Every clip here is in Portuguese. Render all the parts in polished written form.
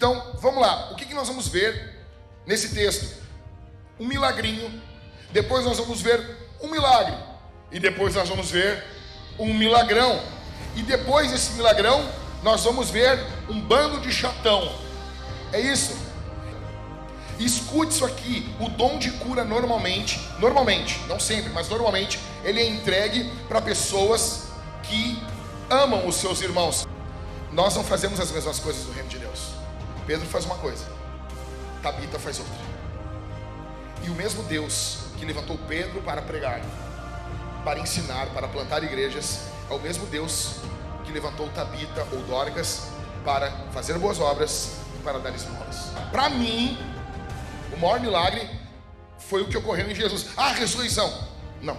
Então, vamos lá. O que nós vamos ver nesse texto? Um milagrinho. Depois nós vamos ver um milagre. E depois nós vamos ver um milagrão. E depois desse milagrão, nós vamos ver um bando de chatão. É isso? Escute isso aqui. O dom de cura normalmente, não sempre, mas normalmente, ele é entregue para pessoas que amam os seus irmãos. Nós não fazemos as mesmas coisas do reino de Deus. Pedro faz uma coisa, Tabita faz outra. E o mesmo Deus que levantou Pedro para pregar, para ensinar, para plantar igrejas, é o mesmo Deus que levantou Tabita ou Dorcas para fazer boas obras e para dar esmolas. Para mim, o maior milagre foi o que ocorreu em Jesus. A ressurreição. Não,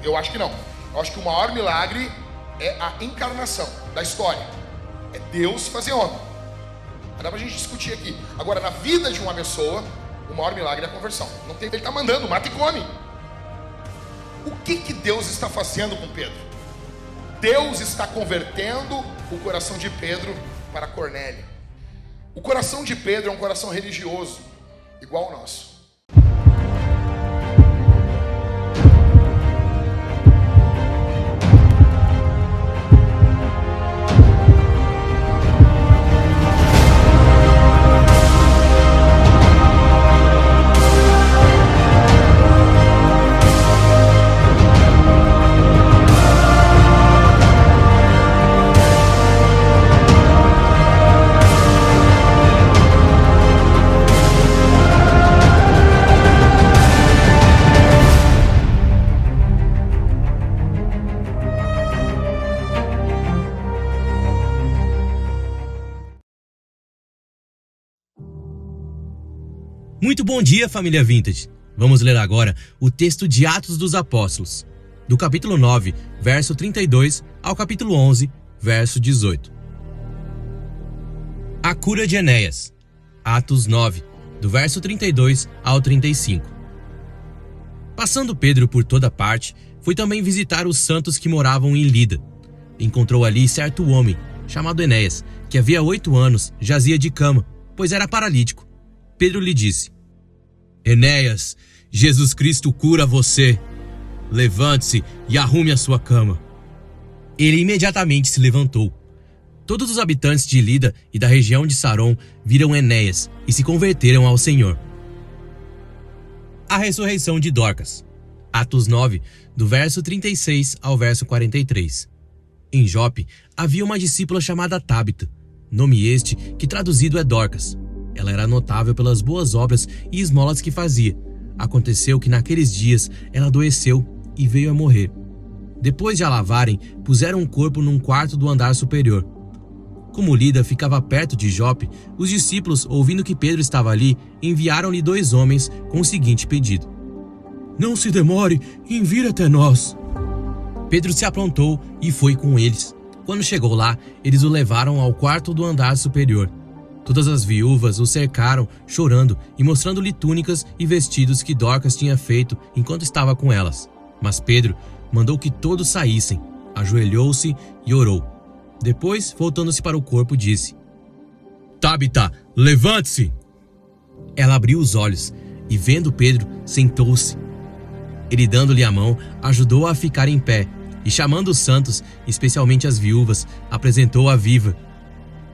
eu acho que não. Eu acho que o maior milagre é a encarnação da história. É Deus fazer homem. Dá pra gente discutir aqui. Agora, na vida de uma pessoa, o maior milagre é a conversão. Não tem, ele está mandando, mata e come. O que Deus está fazendo com Pedro? Deus está convertendo o coração de Pedro para Cornélio. O coração de Pedro é um coração religioso, igual ao nosso. Muito bom dia, família Vintage. Vamos ler agora o texto de Atos dos Apóstolos, do capítulo 9, verso 32 ao capítulo 11, verso 18. A cura de Enéas. Atos 9, do verso 32 ao 35. Passando Pedro por toda parte, foi também visitar os santos que moravam em Lida. Encontrou ali certo homem, chamado Enéas, que havia 8 anos jazia de cama, pois era paralítico. Pedro lhe disse: Enéas, Jesus Cristo cura você. Levante-se e arrume a sua cama. Ele imediatamente se levantou. Todos os habitantes de Lida e da região de Saron viram Enéas e se converteram ao Senhor. A ressurreição de Dorcas. Atos 9, do verso 36 ao verso 43. Em Jope havia uma discípula chamada Tabita, nome este que traduzido é Dorcas. Ela era notável pelas boas obras e esmolas que fazia. Aconteceu que naqueles dias ela adoeceu e veio a morrer. Depois de a lavarem, puseram um corpo num quarto do andar superior. Como Lida ficava perto de Jope, os discípulos, ouvindo que Pedro estava ali, enviaram-lhe 2 homens com o seguinte pedido: Não se demore em vir até nós. Pedro se aprontou e foi com eles. Quando chegou lá, eles o levaram ao quarto do andar superior. Todas as viúvas o cercaram, chorando e mostrando-lhe túnicas e vestidos que Dorcas tinha feito enquanto estava com elas. Mas Pedro mandou que todos saíssem, ajoelhou-se e orou. Depois, voltando-se para o corpo, disse: Tabita, levante-se! Ela abriu os olhos e, vendo Pedro, sentou-se. Ele, dando-lhe a mão, ajudou-a a ficar em pé e, chamando os santos, especialmente as viúvas, apresentou-a viva.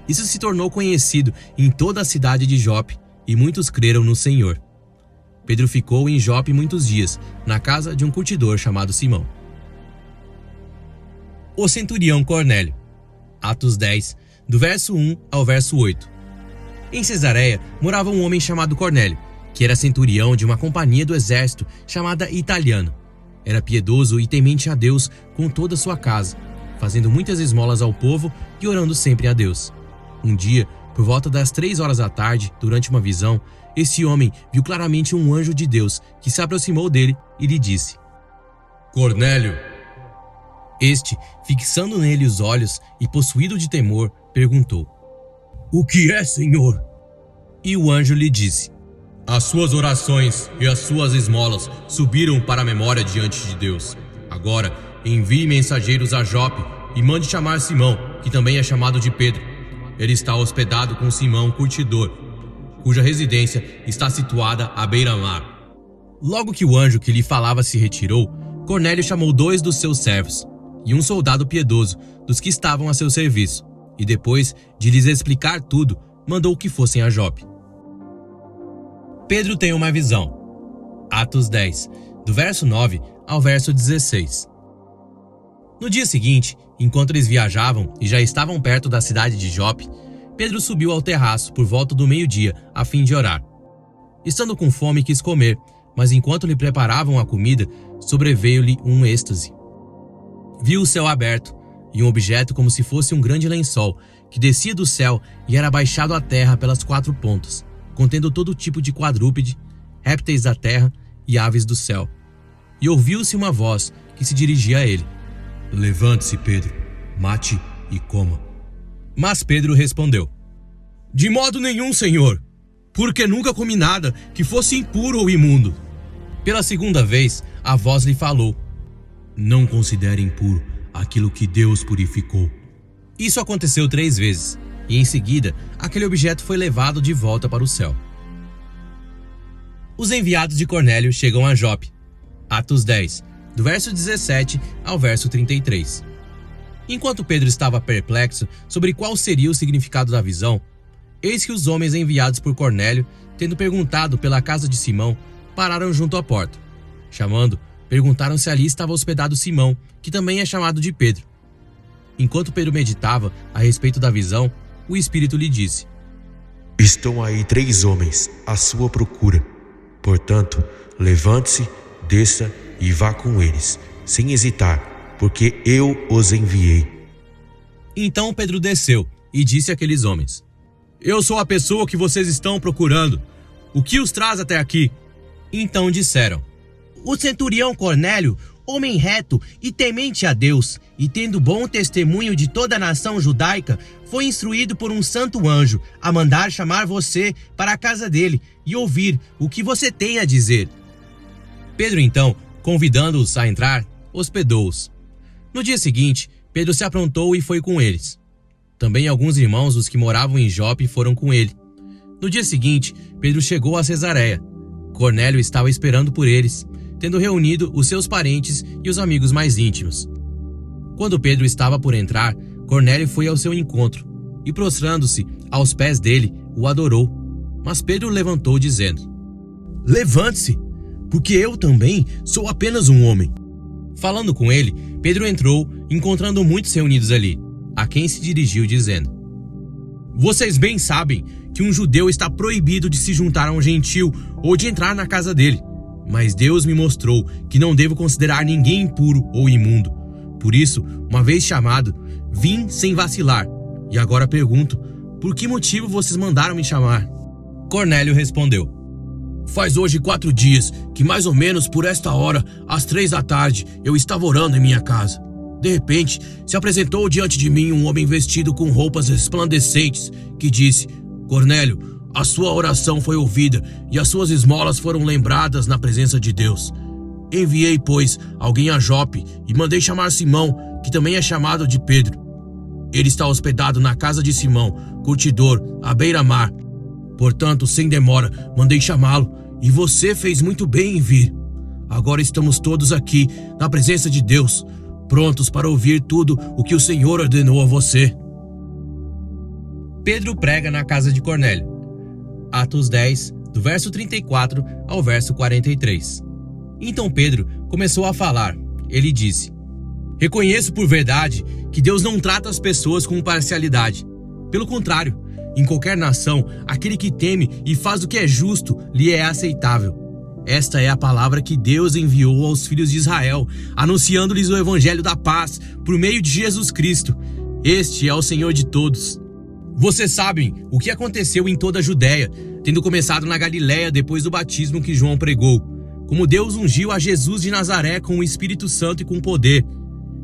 Isso se tornou conhecido em toda a cidade de Jope, e muitos creram no Senhor. Pedro ficou em Jope muitos dias, na casa de um curtidor chamado Simão. O centurião Cornélio. Atos 10, do verso 1 ao verso 8. Em Cesareia morava um homem chamado Cornélio, que era centurião de uma companhia do exército chamada Italiano. Era piedoso e temente a Deus com toda a sua casa, fazendo muitas esmolas ao povo e orando sempre a Deus. Um dia, por volta das 3 horas da tarde, durante uma visão, esse homem viu claramente um anjo de Deus que se aproximou dele e lhe disse: Cornélio. Este, fixando nele os olhos e possuído de temor, perguntou: O que é, Senhor? E o anjo lhe disse: As suas orações e as suas esmolas subiram para a memória diante de Deus. Agora, envie mensageiros a Jope e mande chamar Simão, que também é chamado de Pedro. ele está hospedado com Simão curtidor, cuja residência está situada à beira-mar. Logo que o anjo que lhe falava se retirou, Cornélio chamou 2 dos seus servos e um soldado piedoso dos que estavam a seu serviço, e depois de lhes explicar tudo, mandou que fossem a Jope. Pedro tem uma visão. Atos 10, do verso 9 ao verso 16. No dia seguinte, enquanto eles viajavam e já estavam perto da cidade de Jope, Pedro subiu ao terraço por volta do meio-dia a fim de orar. Estando com fome, quis comer, mas enquanto lhe preparavam a comida, sobreveio-lhe um êxtase. Viu o céu aberto e um objeto como se fosse um grande lençol que descia do céu e era baixado à terra pelas 4 pontas, contendo todo tipo de quadrúpede, répteis da terra e aves do céu. E ouviu-se uma voz que se dirigia a ele: Levante-se, Pedro, mate e coma. Mas Pedro respondeu: De modo nenhum, Senhor, porque nunca comi nada que fosse impuro ou imundo. Pela segunda vez, a voz lhe falou: Não considere impuro aquilo que Deus purificou. Isso aconteceu 3 vezes, e em seguida, aquele objeto foi levado de volta para o céu. Os enviados de Cornélio chegam a Jope. Atos 10, do verso 17 ao verso 33. Enquanto Pedro estava perplexo sobre qual seria o significado da visão, eis que os homens enviados por Cornélio, tendo perguntado pela casa de Simão, pararam junto à porta. Chamando, perguntaram se ali estava hospedado Simão, que também é chamado de Pedro. Enquanto Pedro meditava a respeito da visão, o Espírito lhe disse: Estão aí 3 homens à sua procura. Portanto, levante-se, desça e vá com eles, sem hesitar, porque eu os enviei. Então Pedro desceu e disse àqueles homens: Eu sou a pessoa que vocês estão procurando. O que os traz até aqui? Então disseram: O centurião Cornélio, homem reto e temente a Deus, e tendo bom testemunho de toda a nação judaica, foi instruído por um santo anjo a mandar chamar você para a casa dele e ouvir o que você tem a dizer. Pedro então, convidando-os a entrar, hospedou-os. No dia seguinte, Pedro se aprontou e foi com eles. Também alguns irmãos dos que moravam em Jope foram com ele. No dia seguinte, Pedro chegou a Cesareia. Cornélio estava esperando por eles, tendo reunido os seus parentes e os amigos mais íntimos. Quando Pedro estava por entrar, Cornélio foi ao seu encontro e, prostrando-se aos pés dele, o adorou. Mas Pedro levantou, dizendo: Levante-se, porque eu também sou apenas um homem. Falando com ele, Pedro entrou, encontrando muitos reunidos ali, a quem se dirigiu, dizendo: Vocês bem sabem que um judeu está proibido de se juntar a um gentil ou de entrar na casa dele. Mas Deus me mostrou que não devo considerar ninguém impuro ou imundo. Por isso, uma vez chamado, vim sem vacilar. E agora pergunto: por que motivo vocês mandaram me chamar? Cornélio respondeu: Faz hoje 4 dias que mais ou menos por esta hora, às 3 da tarde, eu estava orando em minha casa. De repente, se apresentou diante de mim um homem vestido com roupas resplandecentes, que disse: Cornélio, a sua oração foi ouvida e as suas esmolas foram lembradas na presença de Deus. Enviei, pois, alguém a Jope e mandei chamar Simão, que também é chamado de Pedro. Ele está hospedado na casa de Simão, curtidor, à beira-mar. Portanto, sem demora, mandei chamá-lo, e você fez muito bem em vir. Agora estamos todos aqui, na presença de Deus, prontos para ouvir tudo o que o Senhor ordenou a você. Pedro prega na casa de Cornélio. Atos 10, do verso 34 ao verso 43. Então Pedro começou a falar. Ele disse: Reconheço por verdade que Deus não trata as pessoas com parcialidade. Pelo contrário, em qualquer nação, aquele que teme e faz o que é justo lhe é aceitável. Esta é a palavra que Deus enviou aos filhos de Israel, anunciando-lhes o evangelho da paz por meio de Jesus Cristo. Este é o Senhor de todos. Vocês sabem o que aconteceu em toda a Judéia, tendo começado na Galiléia depois do batismo que João pregou, como Deus ungiu a Jesus de Nazaré com o Espírito Santo e com poder.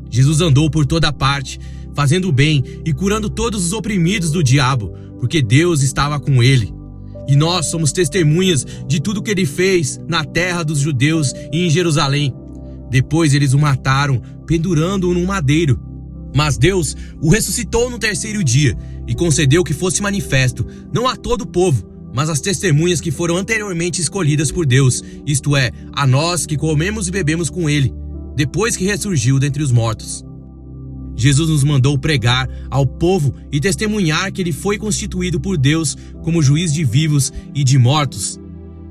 Jesus andou por toda parte, fazendo o bem e curando todos os oprimidos do diabo, porque Deus estava com ele. E nós somos testemunhas de tudo que ele fez na terra dos judeus e em Jerusalém. Depois eles o mataram, pendurando-o num madeiro. Mas Deus o ressuscitou no terceiro dia e concedeu que fosse manifesto, não a todo o povo, mas às testemunhas que foram anteriormente escolhidas por Deus, isto é, a nós que comemos e bebemos com ele, depois que ressurgiu dentre os mortos. Jesus nos mandou pregar ao povo e testemunhar que ele foi constituído por Deus como juiz de vivos e de mortos.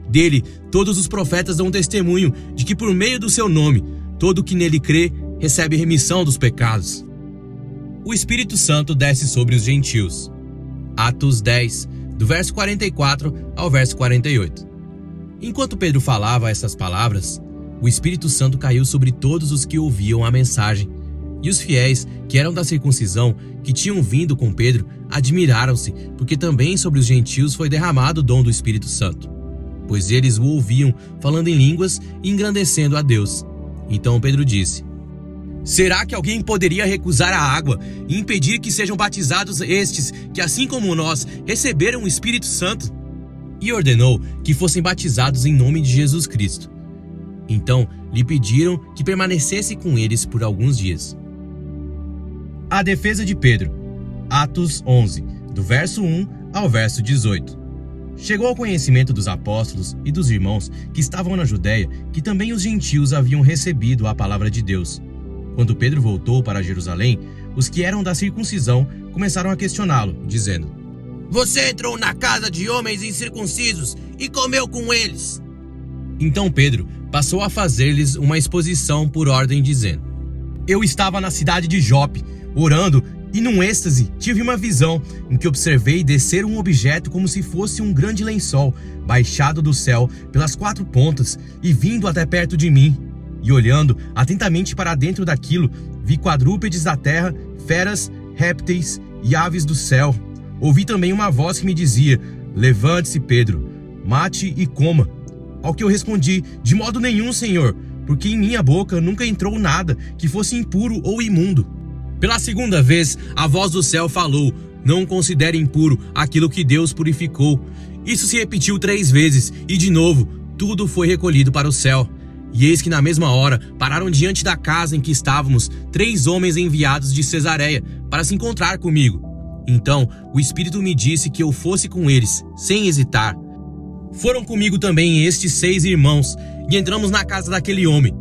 Dele, todos os profetas dão testemunho de que por meio do seu nome, todo que nele crê recebe remissão dos pecados. O Espírito Santo desce sobre os gentios. Atos 10, do verso 44 ao verso 48. Enquanto Pedro falava essas palavras, o Espírito Santo caiu sobre todos os que ouviam a mensagem. E os fiéis, que eram da circuncisão, que tinham vindo com Pedro, admiraram-se, porque também sobre os gentios foi derramado o dom do Espírito Santo. Pois eles o ouviam, falando em línguas e engrandecendo a Deus. Então Pedro disse: será que alguém poderia recusar a água e impedir que sejam batizados estes, que assim como nós, receberam o Espírito Santo? E ordenou que fossem batizados em nome de Jesus Cristo. Então lhe pediram que permanecesse com eles por alguns dias. A defesa de Pedro. Atos 11, do verso 1 ao verso 18. Chegou ao conhecimento dos apóstolos e dos irmãos que estavam na Judéia que também os gentios haviam recebido a palavra de Deus. Quando Pedro voltou para Jerusalém, os que eram da circuncisão começaram a questioná-lo, dizendo: você entrou na casa de homens incircuncisos e comeu com eles. Então Pedro passou a fazer-lhes uma exposição por ordem, dizendo: eu estava na cidade de Jope, orando, e num êxtase tive uma visão em que observei descer um objeto como se fosse um grande lençol, baixado do céu pelas 4 pontas e vindo até perto de mim. E olhando atentamente para dentro daquilo, vi quadrúpedes da terra, feras, répteis e aves do céu. Ouvi também uma voz que me dizia: levante-se, Pedro, mate e coma. Ao que eu respondi: de modo nenhum, Senhor, porque em minha boca nunca entrou nada que fosse impuro ou imundo. Pela segunda vez, a voz do céu falou: não considere impuro aquilo que Deus purificou. Isso se repetiu 3 vezes, e de novo, tudo foi recolhido para o céu. E eis que na mesma hora, pararam diante da casa em que estávamos 3 homens enviados de Cesareia para se encontrar comigo. Então, o Espírito me disse que eu fosse com eles, sem hesitar. Foram comigo também estes 6 irmãos, e entramos na casa daquele homem.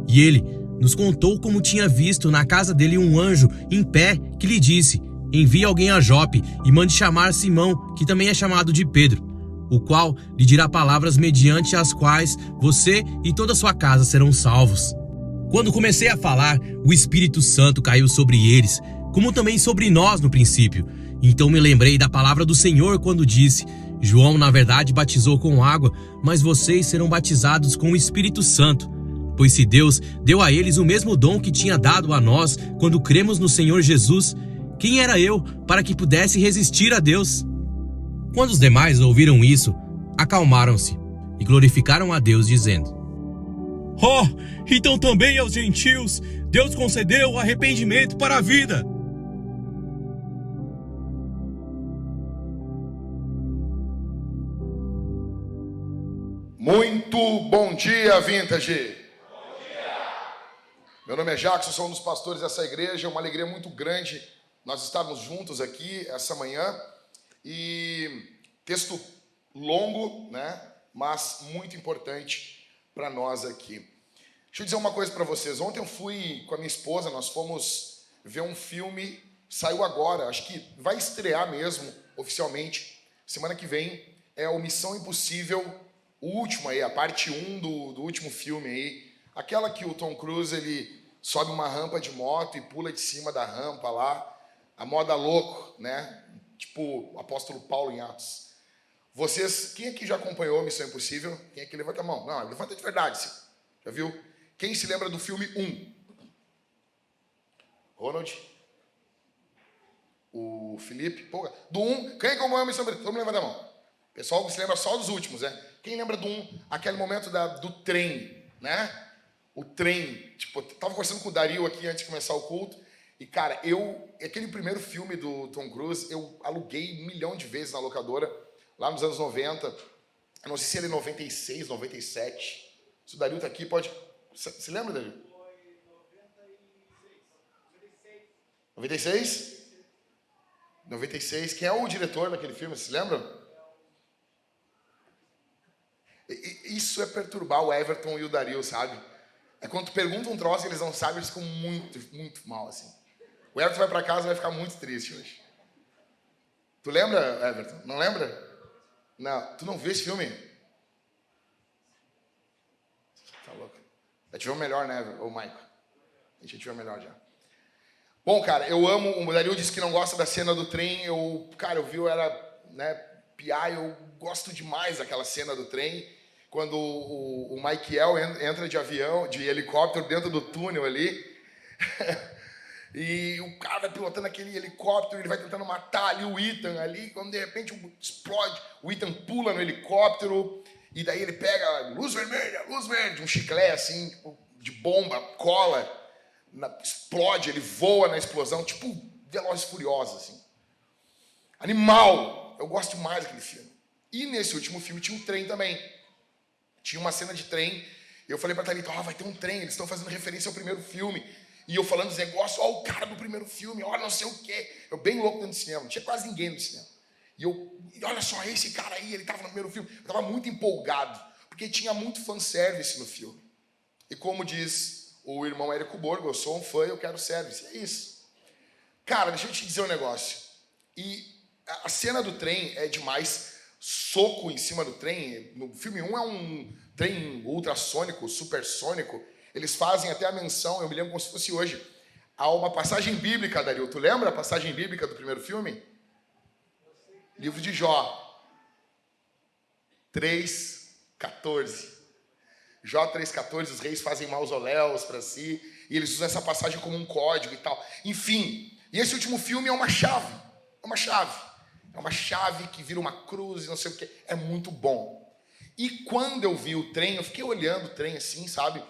E ele nos contou como tinha visto na casa dele um anjo em pé que lhe disse: envie alguém a Jope e mande chamar Simão, que também é chamado de Pedro, o qual lhe dirá palavras mediante as quais você e toda a sua casa serão salvos. Quando comecei a falar, o Espírito Santo caiu sobre eles, como também sobre nós no princípio. Então me lembrei da palavra do Senhor quando disse: João na verdade batizou com água, mas vocês serão batizados com o Espírito Santo. Pois se Deus deu a eles o mesmo dom que tinha dado a nós quando cremos no Senhor Jesus, quem era eu para que pudesse resistir a Deus? Quando os demais ouviram isso, acalmaram-se e glorificaram a Deus, dizendo: oh, então também aos gentios Deus concedeu o arrependimento para a vida. Muito bom dia, Vintage! Meu nome é Jackson, sou um dos pastores dessa igreja. É uma alegria muito grande nós estarmos juntos aqui essa manhã. E texto longo, né? Mas muito importante para nós aqui. Deixa eu dizer uma coisa para vocês. Ontem eu fui com a minha esposa, nós fomos ver um filme, saiu agora, acho que vai estrear mesmo, oficialmente. Semana que vem é o Missão Impossível, o último aí, a parte 1 do último filme aí. Aquela que o Tom Cruise, ele sobe uma rampa de moto e pula de cima da rampa lá, a moda louco, né? Tipo o apóstolo Paulo em Atos. Vocês, quem aqui já acompanhou Missão Impossível? Quem aqui levanta a mão? Não, levanta de verdade, sim. Já viu? Quem se lembra do filme 1? Ronald? O Felipe? Pô, do 1, quem acompanhou Missão Impossível? Todo mundo levanta a mão. Pessoal se lembra só dos últimos, né? Quem lembra do 1? Aquele momento do trem, né? O trem, tipo, eu tava conversando com o Dario aqui antes de começar o culto, e cara, aquele primeiro filme do Tom Cruise, eu aluguei 1 milhão de vezes na locadora, lá nos anos 90, eu não sei se ele é 96, 97, se o Dario tá aqui, pode, se lembra, Dario? 96? 96. Quem é o diretor daquele filme, vocês lembram? Isso é perturbar o Everton e o Dario, sabe? É quando tu pergunta um troço e eles não sabem, eles ficam muito, muito mal, assim. O Everton vai pra casa e vai ficar muito triste hoje. Tu lembra, Everton? Não lembra? Não. Tu não viu esse filme? Tá louco. Já tivemos melhor, né, ô Maico? A gente já tiveu melhor já. Bom, cara, eu amo... O Dario disse que não gosta da cena do trem. Eu vi, eu era, né, piá, eu gosto demais daquela cena do trem. Quando o Michael entra de avião, de helicóptero, dentro do túnel ali. E o cara vai pilotando aquele helicóptero, ele vai tentando matar ali o Ethan ali, quando de repente explode, o Ethan pula no helicóptero, e daí ele pega luz vermelha, um chiclete assim, tipo, de bomba, cola, explode, ele voa na explosão, tipo Velozes e Furiosos, assim. Animal! Eu gosto demais daquele filme. E nesse último filme tinha um trem também. Tinha uma cena de trem, e eu falei pra Thalita, vai ter um trem, eles estão fazendo referência ao primeiro filme. E eu falando dos negócios, o cara do primeiro filme, não sei o quê. Eu bem louco dentro do cinema, não tinha quase ninguém no cinema. E olha só, esse cara aí, ele tava no primeiro filme. Eu tava muito empolgado, porque tinha muito fanservice no filme. E como diz o irmão Érico Borgo, eu sou um fã e eu quero service. É isso. Cara, deixa eu te dizer um negócio. E a cena do trem é demais. Soco em cima do trem. No filme 1 é um trem ultrassônico, supersônico. Eles fazem até a menção, eu me lembro como se fosse hoje, a uma passagem bíblica, Dario. Tu lembra a passagem bíblica do primeiro filme? Livro de Jó. 3:14. Jó 3:14, os reis fazem mausoléus para si, e eles usam essa passagem como um código e tal. Enfim, e esse último filme é uma chave. É uma chave. É uma chave que vira uma cruz e não sei o quê. É muito bom. E quando eu vi o trem, eu fiquei olhando o trem assim, sabe?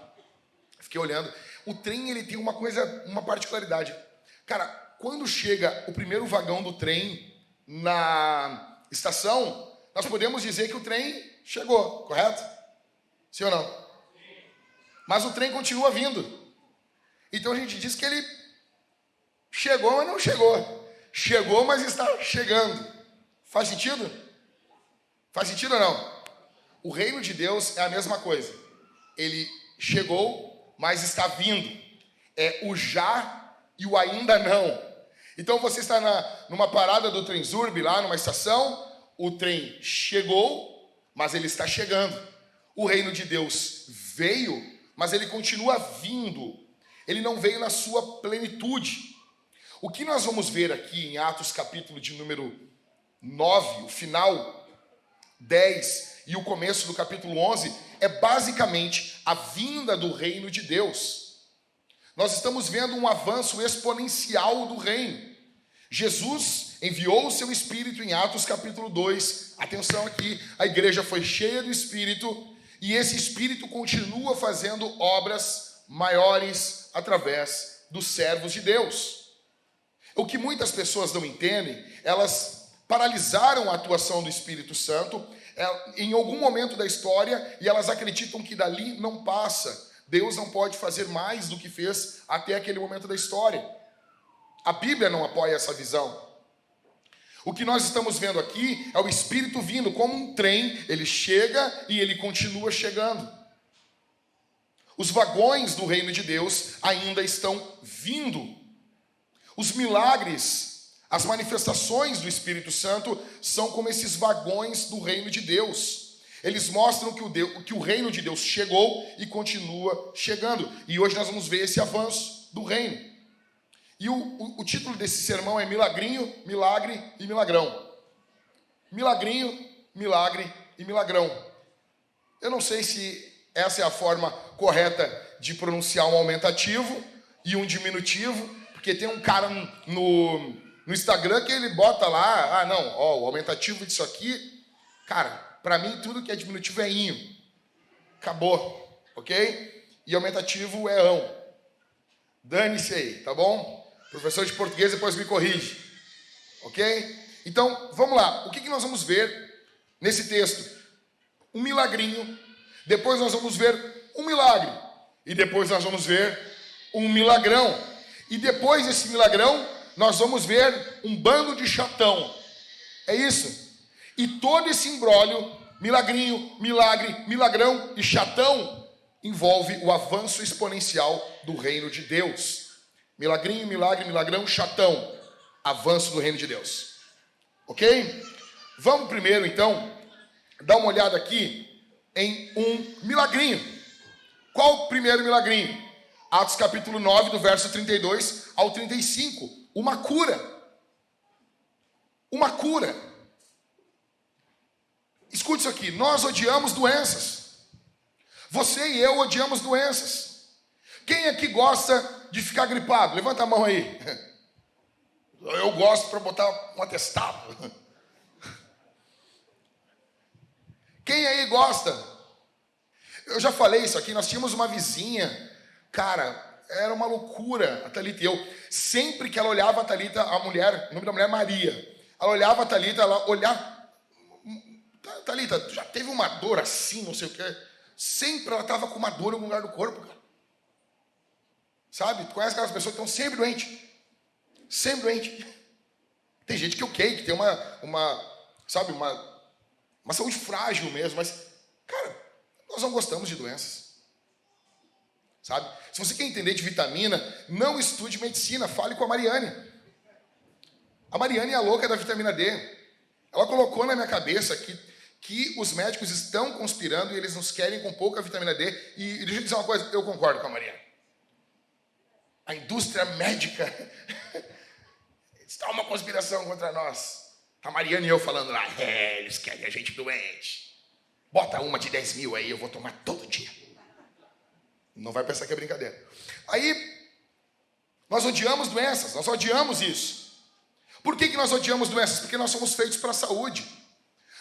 Fiquei olhando. O trem, ele tem uma particularidade. Cara, quando chega o primeiro vagão do trem na estação, nós podemos dizer que o trem chegou, correto? Sim ou não? Mas o trem continua vindo. Então a gente diz que ele chegou, mas não chegou. Chegou, mas está chegando. Faz sentido? Faz sentido ou não? O reino de Deus é a mesma coisa. Ele chegou, mas está vindo. É o já e o ainda não. Então você está numa parada do Trenzurb, lá numa estação, o trem chegou, mas ele está chegando. O reino de Deus veio, mas ele continua vindo. Ele não veio na sua plenitude. O que nós vamos ver aqui em Atos capítulo de número 9, o final 10 e o começo do capítulo 11, é basicamente a vinda do reino de Deus. Nós estamos vendo um avanço exponencial do reino. Jesus enviou o seu Espírito em Atos capítulo 2. Atenção aqui, a igreja foi cheia do Espírito e esse Espírito continua fazendo obras maiores através dos servos de Deus. O que muitas pessoas não entendem, elas paralisaram a atuação do Espírito Santo em algum momento da história e elas acreditam que dali não passa. Deus não pode fazer mais do que fez até aquele momento da história. A Bíblia não apoia essa visão. O que nós estamos vendo aqui é o Espírito vindo como um trem, ele chega e ele continua chegando. Os vagões do reino de Deus ainda estão vindo. Os milagres, as manifestações do Espírito Santo são como esses vagões do reino de Deus. Eles mostram que o reino de Deus chegou e continua chegando. E hoje nós vamos ver esse avanço do reino. E o título desse sermão é Milagrinho, Milagre e Milagrão. Milagrinho, Milagre e Milagrão. Eu não sei se essa é a forma correta de pronunciar um aumentativo e um diminutivo, porque tem um cara no Instagram que ele bota lá, o aumentativo disso aqui, cara, para mim tudo que é diminutivo é inho. Acabou, ok? E aumentativo é ão. Dane-se aí, tá bom? Professor de português depois me corrige. Ok? Então, vamos lá. O que nós vamos ver nesse texto? Um milagrinho. Depois nós vamos ver um milagre. E depois nós vamos ver um milagrão. E depois desse milagrão, nós vamos ver um bando de chatão. É isso. E todo esse imbróglio, milagrinho, milagre, milagrão e chatão, envolve o avanço exponencial do reino de Deus. Milagrinho, milagre, milagrão, chatão. Avanço do reino de Deus. Ok? Vamos primeiro, então, dar uma olhada aqui em um milagrinho. Qual o primeiro milagrinho? Atos capítulo 9, do verso 32 ao 35. Uma cura. Uma cura. Escute isso aqui. Nós odiamos doenças. Você e eu odiamos doenças. Quem aqui gosta de ficar gripado? Levanta a mão aí. Eu gosto para botar um atestado. Quem aí gosta? Eu já falei isso aqui, nós tínhamos uma vizinha, cara, era uma loucura, a Thalita e eu. Sempre que ela olhava a Thalita, a mulher, o nome da mulher é Maria, ela olhava a Thalita, ela olhava, Thalita, tu já teve uma dor assim, não sei o quê? Sempre ela estava com uma dor em algum lugar do corpo, cara. Sabe? Tu conhece aquelas pessoas que estão sempre doentes. Sempre doente. Tem gente que que tem uma saúde frágil mesmo, mas, cara, nós não gostamos de doenças. Sabe? Se você quer entender de vitamina, não estude medicina, fale com a Mariane. A Mariane é a louca da vitamina D. Ela colocou na minha cabeça que os médicos estão conspirando e eles nos querem com pouca vitamina D. E deixa eu dizer uma coisa, eu concordo com a Mariane. A indústria médica está uma conspiração contra nós. A Mariane e eu falando lá, eles querem a gente doente. Bota uma de 10 mil aí, eu vou tomar todo dia. Não vai pensar que é brincadeira. Aí, nós odiamos doenças, nós odiamos isso. Por que nós odiamos doenças? Porque nós somos feitos para a saúde.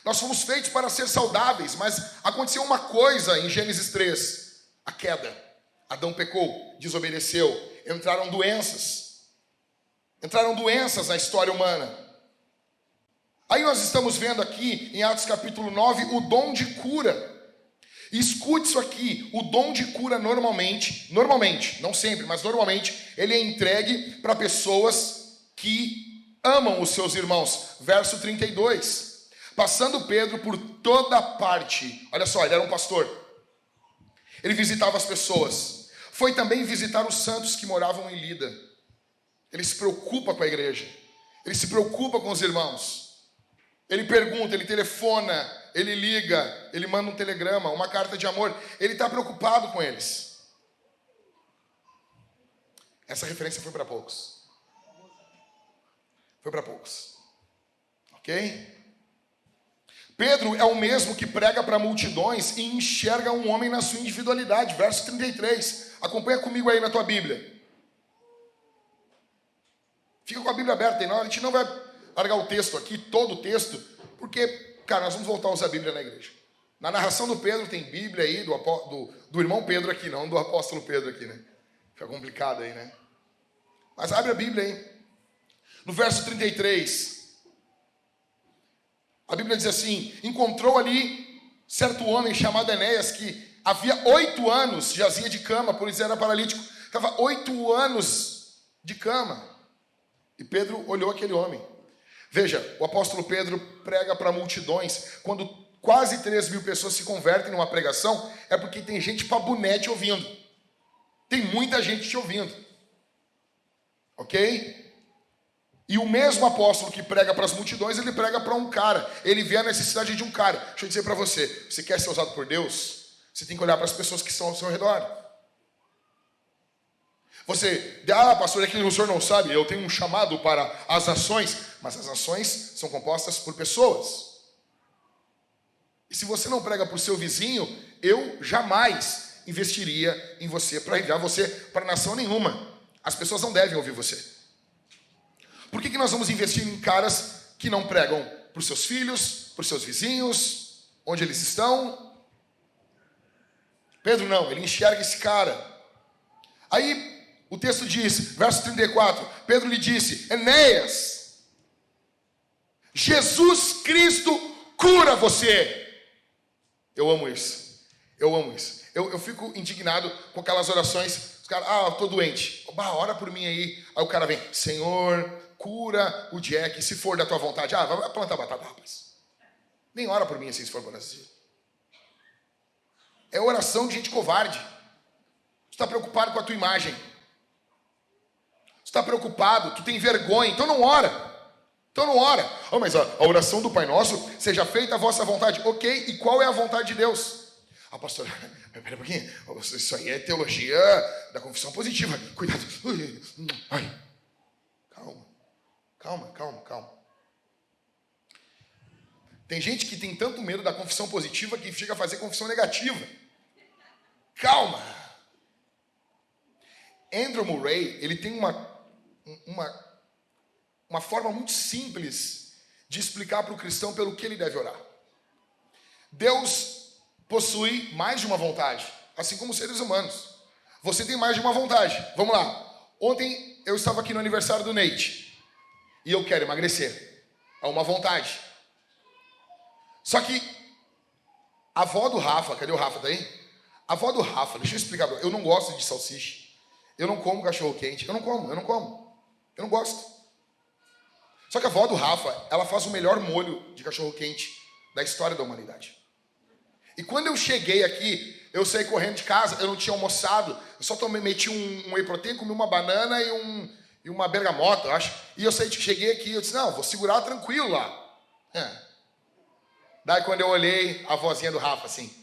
Nós somos feitos para ser saudáveis, mas aconteceu uma coisa em Gênesis 3. A queda. Adão pecou, desobedeceu, entraram doenças. Entraram doenças na história humana. Aí nós estamos vendo aqui, em Atos capítulo 9, o dom de cura. E escute isso aqui, o dom de cura normalmente, não sempre, mas normalmente, ele é entregue para pessoas que amam os seus irmãos. Verso 32. Passando Pedro por toda parte, olha só, ele era um pastor. Ele visitava as pessoas. Foi também visitar os santos que moravam em Lida. Ele se preocupa com a igreja. Ele se preocupa com os irmãos. Ele pergunta, ele telefona, ele liga, ele manda um telegrama, uma carta de amor. Ele está preocupado com eles. Essa referência foi para poucos. Foi para poucos. Ok? Pedro é o mesmo que prega para multidões e enxerga um homem na sua individualidade. Verso 33. Acompanha comigo aí na tua Bíblia. Fica com a Bíblia aberta aí. Não, a gente não vai largar o texto aqui, todo o texto, porque, cara, nós vamos voltar a usar a Bíblia na igreja. Na narração do Pedro tem Bíblia aí, do irmão Pedro aqui, não do apóstolo Pedro aqui, né? Fica complicado aí, né? Mas abre a Bíblia aí. No verso 33, a Bíblia diz assim: encontrou ali certo homem chamado Enéas, que havia 8 anos jazia de cama, por isso era paralítico. Estava 8 anos de cama. E Pedro olhou aquele homem. Veja, o apóstolo Pedro prega para multidões. Quando quase 3 mil pessoas se convertem numa pregação, é porque tem gente para bonete ouvindo. Tem muita gente te ouvindo. Ok? E o mesmo apóstolo que prega para as multidões, ele prega para um cara. Ele vê a necessidade de um cara. Deixa eu dizer para você, você quer ser usado por Deus? Você tem que olhar para as pessoas que estão ao seu redor. Você, pastor, é que o senhor não sabe, eu tenho um chamado para as ações, mas as ações são compostas por pessoas. E se você não prega para o seu vizinho, eu jamais investiria em você para enviar você para nação nenhuma. As pessoas não devem ouvir você. Por que nós vamos investir em caras que não pregam para os seus filhos, para os seus vizinhos, onde eles estão? Pedro não, ele enxerga esse cara. Aí o texto diz, verso 34, Pedro lhe disse: Enéas, Jesus Cristo cura você. Eu amo isso. Eu amo isso. Eu fico indignado com aquelas orações. Os caras, eu tô doente. Ora por mim aí. Aí o cara vem, Senhor, cura o Jack, se for da tua vontade. Vai plantar batata, rapaz. Nem ora por mim assim, se for para assim. É oração de gente covarde. Tu está preocupado com a tua imagem. Tu está preocupado, tu tem vergonha, então não ora. Mas a oração do Pai Nosso, seja feita a vossa vontade. Ok, e qual é a vontade de Deus? Pastor, pera um pouquinho. Isso aí é teologia da confissão positiva. Cuidado. Ai. Calma. Tem gente que tem tanto medo da confissão positiva que chega a fazer confissão negativa. Calma. Andrew Murray, ele tem uma forma muito simples de explicar para o cristão pelo que ele deve orar. Deus possui mais de uma vontade, assim como os seres humanos. Você tem mais de uma vontade. Vamos lá. Ontem eu estava aqui no aniversário do Nate e eu quero emagrecer. É uma vontade. Só que a avó do Rafa, cadê o Rafa daí? A avó do Rafa, deixa eu explicar. Eu não gosto de salsicha. Eu não como cachorro quente. Eu não não gosto. Só que a avó do Rafa, ela faz o melhor molho de cachorro quente da história da humanidade. E quando eu cheguei aqui, eu saí correndo de casa, eu não tinha almoçado, eu só meti um whey protein, comi uma banana e uma bergamota, eu acho. E eu cheguei aqui, eu disse, não, vou segurar tranquilo lá. Daí quando eu olhei, a vozinha do Rafa, assim,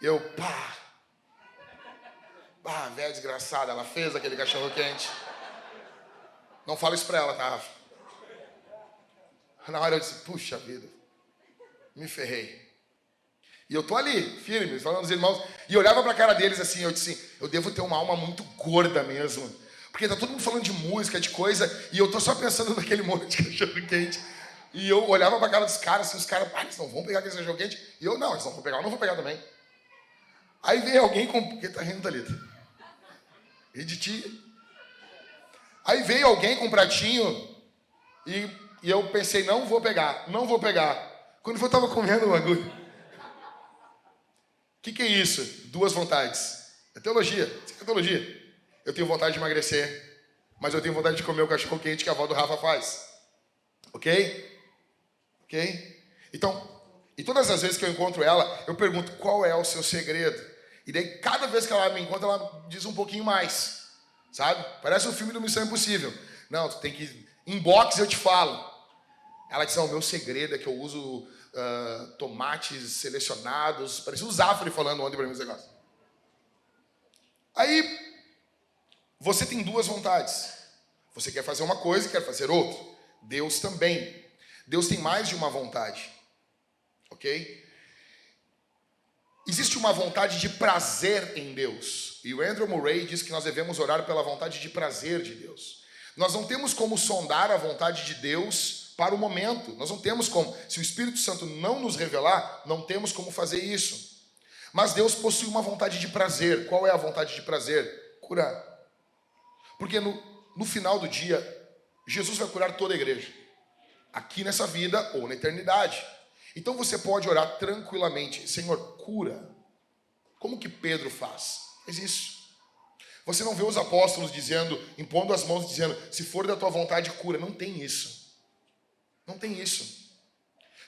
eu, velha desgraçada, ela fez aquele cachorro quente. Não fala isso pra ela, tá, Rafa? Na hora eu disse, puxa vida, me ferrei. E eu tô ali, firme, falando dos irmãos, e eu olhava pra cara deles assim, eu disse, eu devo ter uma alma muito gorda mesmo, porque tá todo mundo falando de música, de coisa, e eu tô só pensando naquele monte de cachorro quente. E eu olhava pra cara dos caras, assim, os caras, eles não vão pegar aquele cachorro quente, e eu, não, eles não vão pegar, eu não vou pegar também. Aí veio alguém com... Por que tá rindo, Thalita? E de ti? Aí veio alguém com um pratinho, e eu pensei, não vou pegar. Quando eu tava comendo o bagulho. O que é isso? Duas vontades. É teologia. Isso é teologia. Eu tenho vontade de emagrecer, mas eu tenho vontade de comer o cachorro quente que a avó do Rafa faz. Ok? Então, e todas as vezes que eu encontro ela, eu pergunto qual é o seu segredo. E daí, cada vez que ela me encontra, ela diz um pouquinho mais. Sabe? Parece um filme do Missão Impossível. Não, tu tem que... Inbox eu te falo. Ela diz, não, o meu segredo é que eu uso tomates selecionados. Parecia o Zafre falando ontem para mim esse negócio. Aí, você tem duas vontades. Você quer fazer uma coisa e quer fazer outra. Deus também. Deus tem mais de uma vontade. Ok? Existe uma vontade de prazer em Deus. E o Andrew Murray diz que nós devemos orar pela vontade de prazer de Deus. Nós não temos como sondar a vontade de Deus para o momento. Nós não temos como. Se o Espírito Santo não nos revelar, não temos como fazer isso. Mas Deus possui uma vontade de prazer. Qual é a vontade de prazer? Curar. Porque no final do dia, Jesus vai curar toda a igreja. Aqui nessa vida ou na eternidade. Então você pode orar tranquilamente. Senhor, cura. Como que Pedro faz? Faz isso. Você não vê os apóstolos dizendo, impondo as mãos, dizendo, se for da tua vontade, cura. Não tem isso. Não tem isso.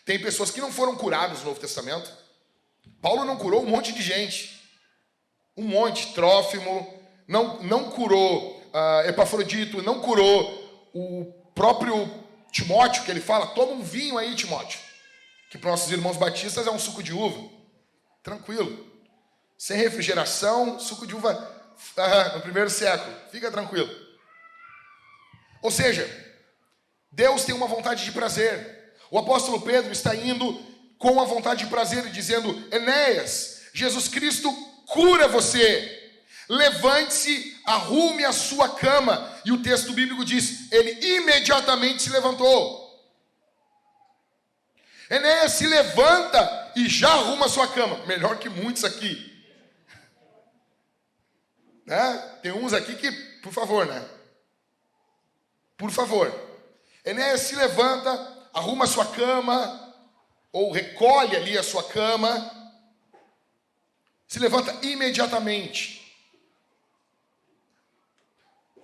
Tem pessoas que não foram curadas no Novo Testamento. Paulo não curou um monte de gente. Um monte. Trófimo. Não curou Epafrodito. Não curou o próprio Timóteo, que ele fala, toma um vinho aí, Timóteo. Que para nossos irmãos batistas é um suco de uva. Tranquilo. Sem refrigeração, suco de uva no primeiro século. Fica tranquilo. Ou seja, Deus tem uma vontade de prazer. O apóstolo Pedro está indo com a vontade de prazer e dizendo, Enéas, Jesus Cristo cura você. Levante-se, arrume a sua cama. E o texto bíblico diz, ele imediatamente se levantou. Enéas se levanta e já arruma a sua cama. Melhor que muitos aqui. Né? Tem uns aqui que, por favor, né? Por favor. Enéas se levanta, arruma a sua cama, ou recolhe ali a sua cama. Se levanta imediatamente.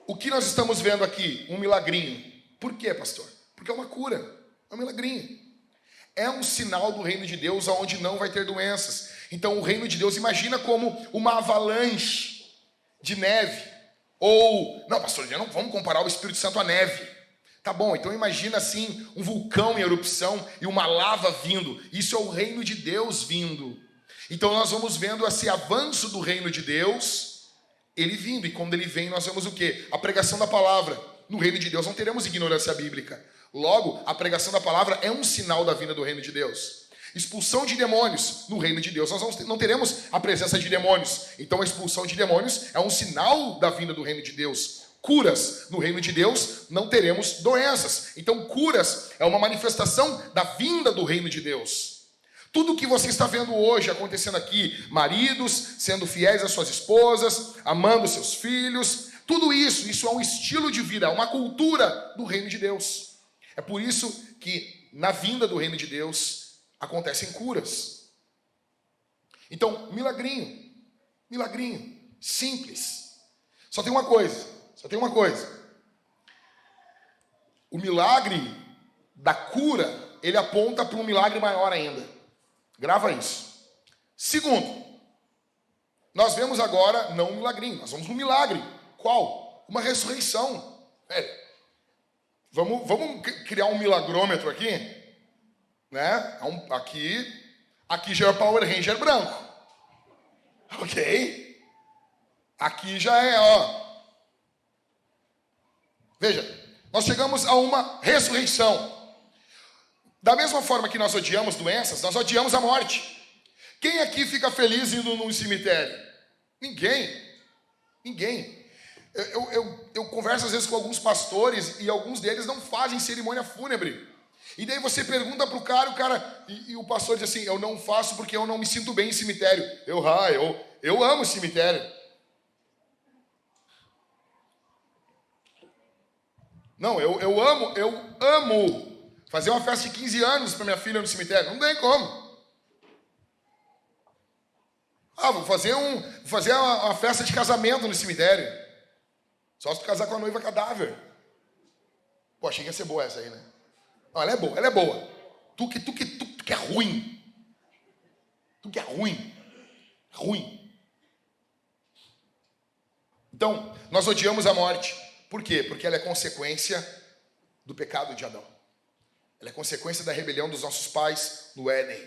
o que nós estamos vendo aqui? Um milagrinho. Por quê, pastor? Porque é uma cura, é um milagrinho. É um sinal do reino de Deus onde não vai ter doenças. Então o reino de Deus, imagina como uma avalanche de neve. Ou, não, pastor, não vamos comparar o Espírito Santo à neve. Tá bom, então imagina assim, um vulcão em erupção e uma lava vindo. Isso é o reino de Deus vindo. Então nós vamos vendo esse avanço do reino de Deus, ele vindo. E quando ele vem, nós vemos o quê? A pregação da palavra. No reino de Deus não teremos ignorância bíblica. Logo, a pregação da palavra é um sinal da vinda do reino de Deus. Expulsão de demônios. No reino de Deus nós não teremos a presença de demônios. Então a expulsão de demônios é um sinal da vinda do reino de Deus. Curas. No reino de Deus não teremos doenças. Então curas é uma manifestação da vinda do reino de Deus. Tudo que você está vendo hoje acontecendo aqui, maridos sendo fiéis às suas esposas, amando seus filhos, tudo isso é um estilo de vida, é uma cultura do reino de Deus. É por isso que na vinda do reino de Deus acontecem curas. Então, milagrinho, simples. Só tem uma coisa. O milagre da cura, ele aponta para um milagre maior ainda. Grava isso. Segundo, nós vemos agora não um milagrinho, nós vamos um milagre. Qual? Uma ressurreição. Vamos criar um milagrômetro aqui, né? Aqui já é o Power Ranger branco. Ok? Aqui já é, ó. Veja, nós chegamos a uma ressurreição. Da mesma forma que nós odiamos doenças, nós odiamos a morte. Quem aqui fica feliz indo num cemitério? Ninguém. Eu converso às vezes com alguns pastores e alguns deles não fazem cerimônia fúnebre. E daí você pergunta pro cara, e o pastor diz assim: eu não faço porque eu não me sinto bem em cemitério. Eu amo cemitério. Não, eu amo fazer uma festa de 15 anos para minha filha no cemitério. Não tem como. Vou fazer uma festa de casamento no cemitério. Só se tu casar com a noiva cadáver. Pô, achei que ia ser boa essa aí, né? Não, ela é boa. Tu que é ruim. Tu que é ruim. Ruim. Então, nós odiamos a morte. Por quê? Porque ela é consequência do pecado de Adão. Ela é consequência da rebelião dos nossos pais no Éden.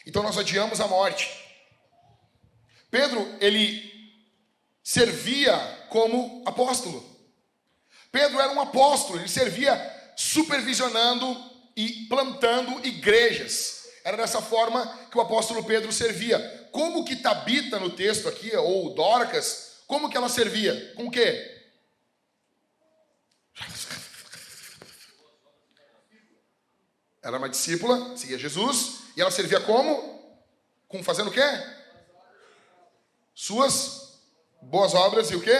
Então nós odiamos a morte. Pedro, ele servia como apóstolo. Pedro era um apóstolo, ele servia supervisionando e plantando igrejas. Era dessa forma que o apóstolo Pedro servia. Como que Tabita no texto aqui, ou Dorcas, como que ela servia? Com o quê? Era uma discípula, seguia Jesus, e ela servia como? Fazendo o quê? Suas boas obras e o quê?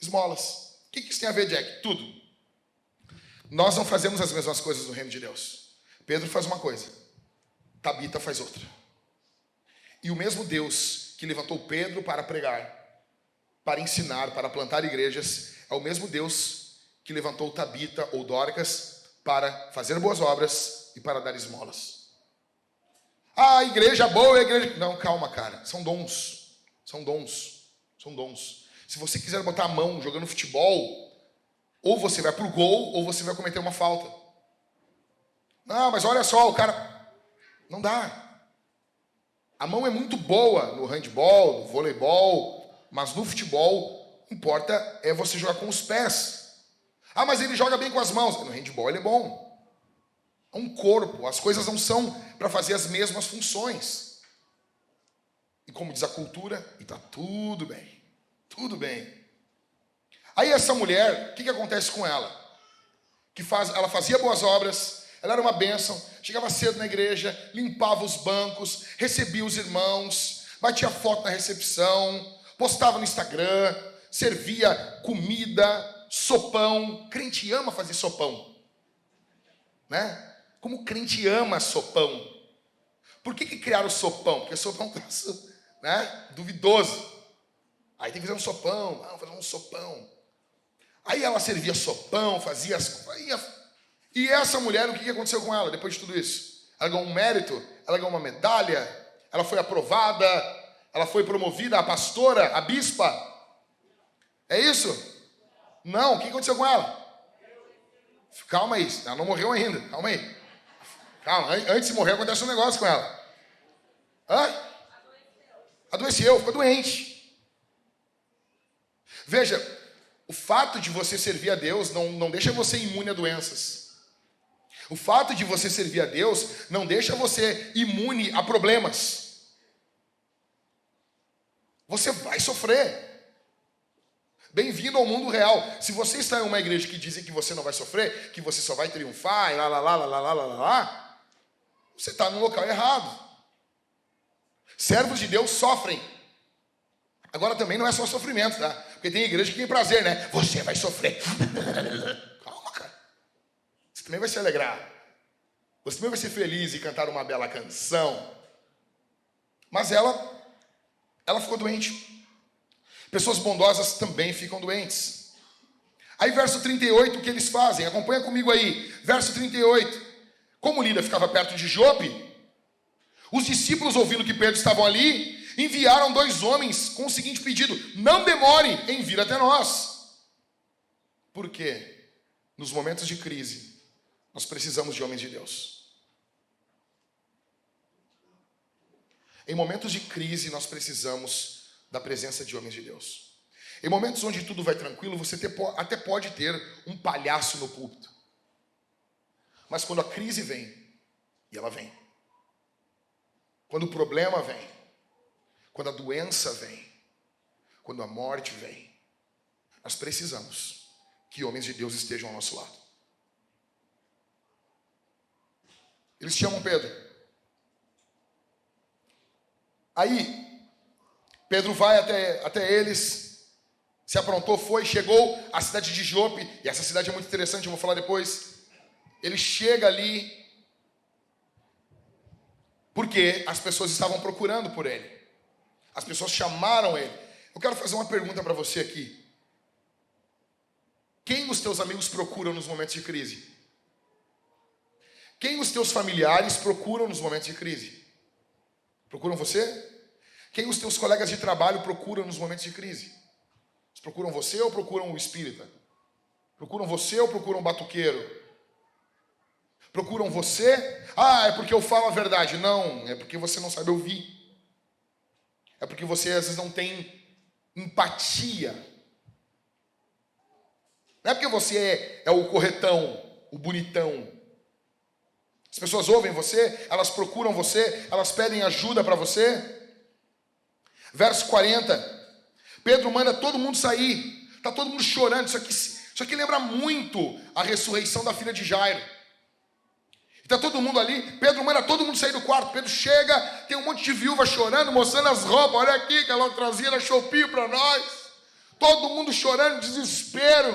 Esmolas. O que isso tem a ver, Jack? Tudo. Nós não fazemos as mesmas coisas no reino de Deus. Pedro faz uma coisa, Tabita faz outra. E o mesmo Deus que levantou Pedro para pregar, para ensinar, para plantar igrejas, é o mesmo Deus que levantou Tabita ou Dorcas para fazer boas obras e para dar esmolas. A igreja boa é a igreja... Não, calma, cara. São dons. Se você quiser botar a mão jogando futebol, ou você vai pro gol, ou você vai cometer uma falta. Não, mas olha só, o cara... Não dá. A mão é muito boa no handebol, no voleibol, mas no futebol, importa é você jogar com os pés. Mas ele joga bem com as mãos. No handebol ele é bom. É um corpo. As coisas não são para fazer as mesmas funções. E como diz a cultura, e tá tudo bem. Tudo bem. Aí essa mulher, o que acontece com ela? Ela fazia boas obras, ela era uma bênção, chegava cedo na igreja, limpava os bancos, recebia os irmãos, batia foto na recepção, postava no Instagram, servia comida, sopão. Crente ama fazer sopão, né? Como crente ama sopão. Por que criaram o sopão? Porque sopão é um troço, né, duvidoso. Aí tem que fazer um sopão. Vamos fazer um sopão. Aí ela servia sopão, fazia as... E essa mulher, o que aconteceu com ela depois de tudo isso? Ela ganhou um mérito, ela ganhou uma medalha, ela foi aprovada, ela foi promovida a pastora, a bispa. É isso? Não, o que aconteceu com ela? Calma aí, ela não morreu ainda, calma aí. Calma, antes de morrer acontece um negócio com ela. Hã? Adoeceu, ficou doente. Veja, o fato de você servir a Deus não deixa você imune a doenças. O fato de você servir a Deus não deixa você imune a problemas. Você vai sofrer. Bem-vindo ao mundo real. Se você está em uma igreja que dizem que você não vai sofrer, que você só vai triunfar, e lá, você está no local errado. Servos de Deus sofrem. Agora também não é só sofrimento, tá? Porque tem igreja que tem prazer, né? Você vai sofrer. Calma, cara. Você também vai se alegrar. Você também vai ser feliz e cantar uma bela canção. Mas ela ficou doente. Pessoas bondosas também ficam doentes. Aí verso 38, o que eles fazem? Acompanha comigo aí. Verso 38. Como Lida ficava perto de Jope, os discípulos, ouvindo que Pedro estava ali, enviaram 2 homens com o seguinte pedido: não demore em vir até nós. Por quê? Nos momentos de crise, nós precisamos de homens de Deus. Em momentos de crise, nós precisamos da presença de homens de Deus. Em momentos onde tudo vai tranquilo, você até pode ter um palhaço no púlpito. Mas quando a crise vem, e ela vem, quando o problema vem, quando a doença vem, quando a morte vem, nós precisamos que homens de Deus estejam ao nosso lado. Eles chamam Pedro. Aí, Pedro vai até eles, se aprontou, chegou à cidade de Jope, e essa cidade é muito interessante, eu vou falar depois. Ele chega ali, porque as pessoas estavam procurando por ele. As pessoas chamaram ele. Eu quero fazer uma pergunta para você aqui. Quem os teus amigos procuram nos momentos de crise? Quem os teus familiares procuram nos momentos de crise? Procuram você? Quem os teus colegas de trabalho procuram nos momentos de crise? Eles procuram você ou procuram o espírita? Procuram você ou procuram o batuqueiro? Procuram você? Ah, é porque eu falo a verdade. Não, é porque você não sabe ouvir. É porque você às vezes não tem empatia. Não é porque você é o corretão, o bonitão. As pessoas ouvem você, elas procuram você, elas pedem ajuda para você. Verso 40. Pedro manda todo mundo sair. Está todo mundo chorando. Isso aqui lembra muito a ressurreição da filha de Jairo. Está todo mundo ali. Pedro manda todo mundo sair do quarto. Pedro chega, tem um monte de viúva chorando, mostrando as roupas. Olha aqui que ela trazia na Shopee para nós. Todo mundo chorando, desespero.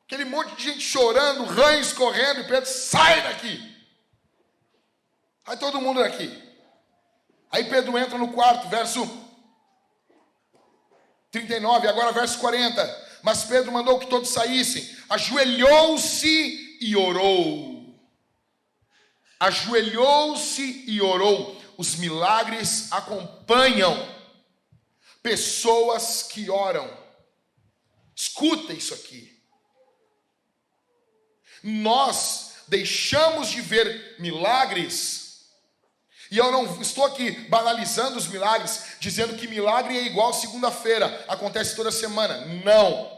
Aquele monte de gente chorando, rãs correndo. E Pedro, sai daqui. Aí todo mundo daqui. Aí Pedro entra no quarto, verso 39, agora verso 40. Mas Pedro mandou que todos saíssem. Ajoelhou-se e orou. Ajoelhou-se e orou. Os milagres acompanham pessoas que oram. Escuta isso aqui. Nós deixamos de ver milagres. E eu não estou aqui banalizando os milagres, dizendo que milagre é igual segunda-feira, acontece toda semana. Não.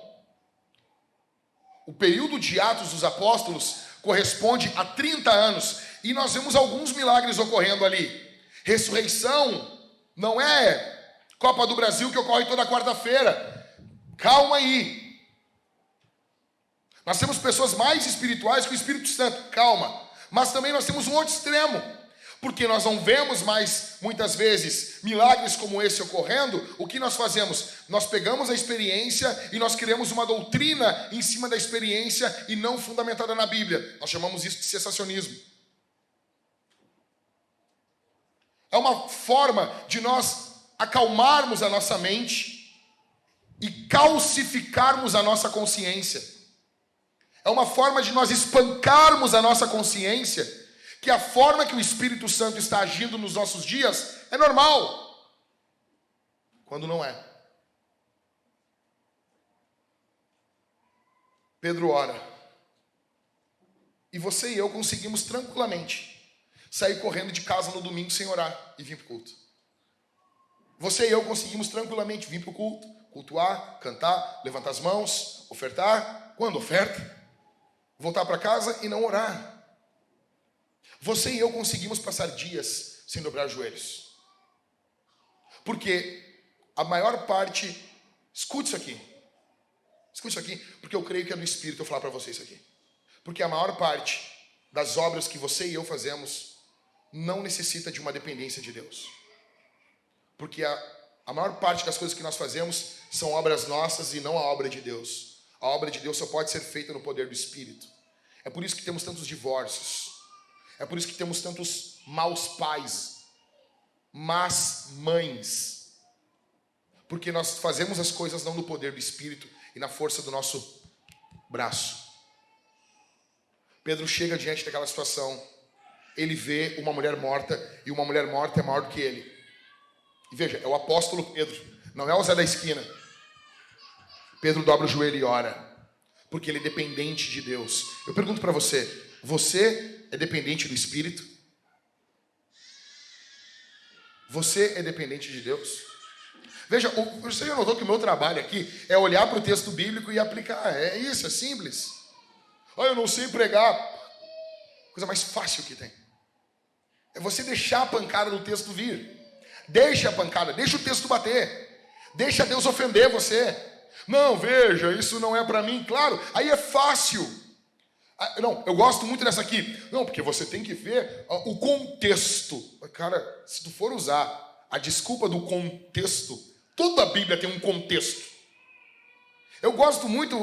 O período de Atos dos Apóstolos corresponde a 30 anos. E nós vemos alguns milagres ocorrendo ali. Ressurreição não é Copa do Brasil que ocorre toda quarta-feira. Calma aí. Nós temos pessoas mais espirituais que o Espírito Santo. Calma. Mas também nós temos um outro extremo. Porque nós não vemos mais, muitas vezes, milagres como esse ocorrendo. O que nós fazemos? Nós pegamos a experiência e nós criamos uma doutrina em cima da experiência e não fundamentada na Bíblia. Nós chamamos isso de cessacionismo. É uma forma de nós acalmarmos a nossa mente e calcificarmos a nossa consciência. É uma forma de nós espancarmos a nossa consciência, que a forma que o Espírito Santo está agindo nos nossos dias é normal, quando não é. Pedro ora, e você e eu conseguimos tranquilamente sair correndo de casa no domingo sem orar e vir para o culto. Você e eu conseguimos tranquilamente vir para o culto, cultuar, cantar, levantar as mãos, ofertar, quando oferta, voltar para casa e não orar. Você e eu conseguimos passar dias sem dobrar joelhos. Porque a maior parte, escute isso aqui, porque eu creio que é do Espírito eu falar para você isso aqui. Porque a maior parte das obras que você e eu fazemos não necessita de uma dependência de Deus. Porque a maior parte das coisas que nós fazemos são obras nossas e não a obra de Deus. A obra de Deus só pode ser feita no poder do Espírito. É por isso que temos tantos divórcios. É por isso que temos tantos maus pais, más mães. Porque nós fazemos as coisas não no poder do Espírito e na força do nosso braço. Pedro chega diante daquela situação. Ele vê uma mulher morta e uma mulher morta é maior do que ele. E veja, é o apóstolo Pedro, não é o Zé da esquina. Pedro dobra o joelho e ora, porque ele é dependente de Deus. Eu pergunto para você, você é dependente do Espírito? Você é dependente de Deus? Veja, você já notou que o meu trabalho aqui é olhar para o texto bíblico e aplicar. É isso, é simples. Eu não sei pregar. Coisa mais fácil que tem. É você deixar a pancada do texto vir. Deixa a pancada, deixa o texto bater. Deixa Deus ofender você. Não, veja, isso não é para mim. Claro, aí é fácil. Não, eu gosto muito dessa aqui. Não, porque você tem que ver o contexto. Cara, se tu for usar a desculpa do contexto, toda a Bíblia tem um contexto. Eu gosto muito,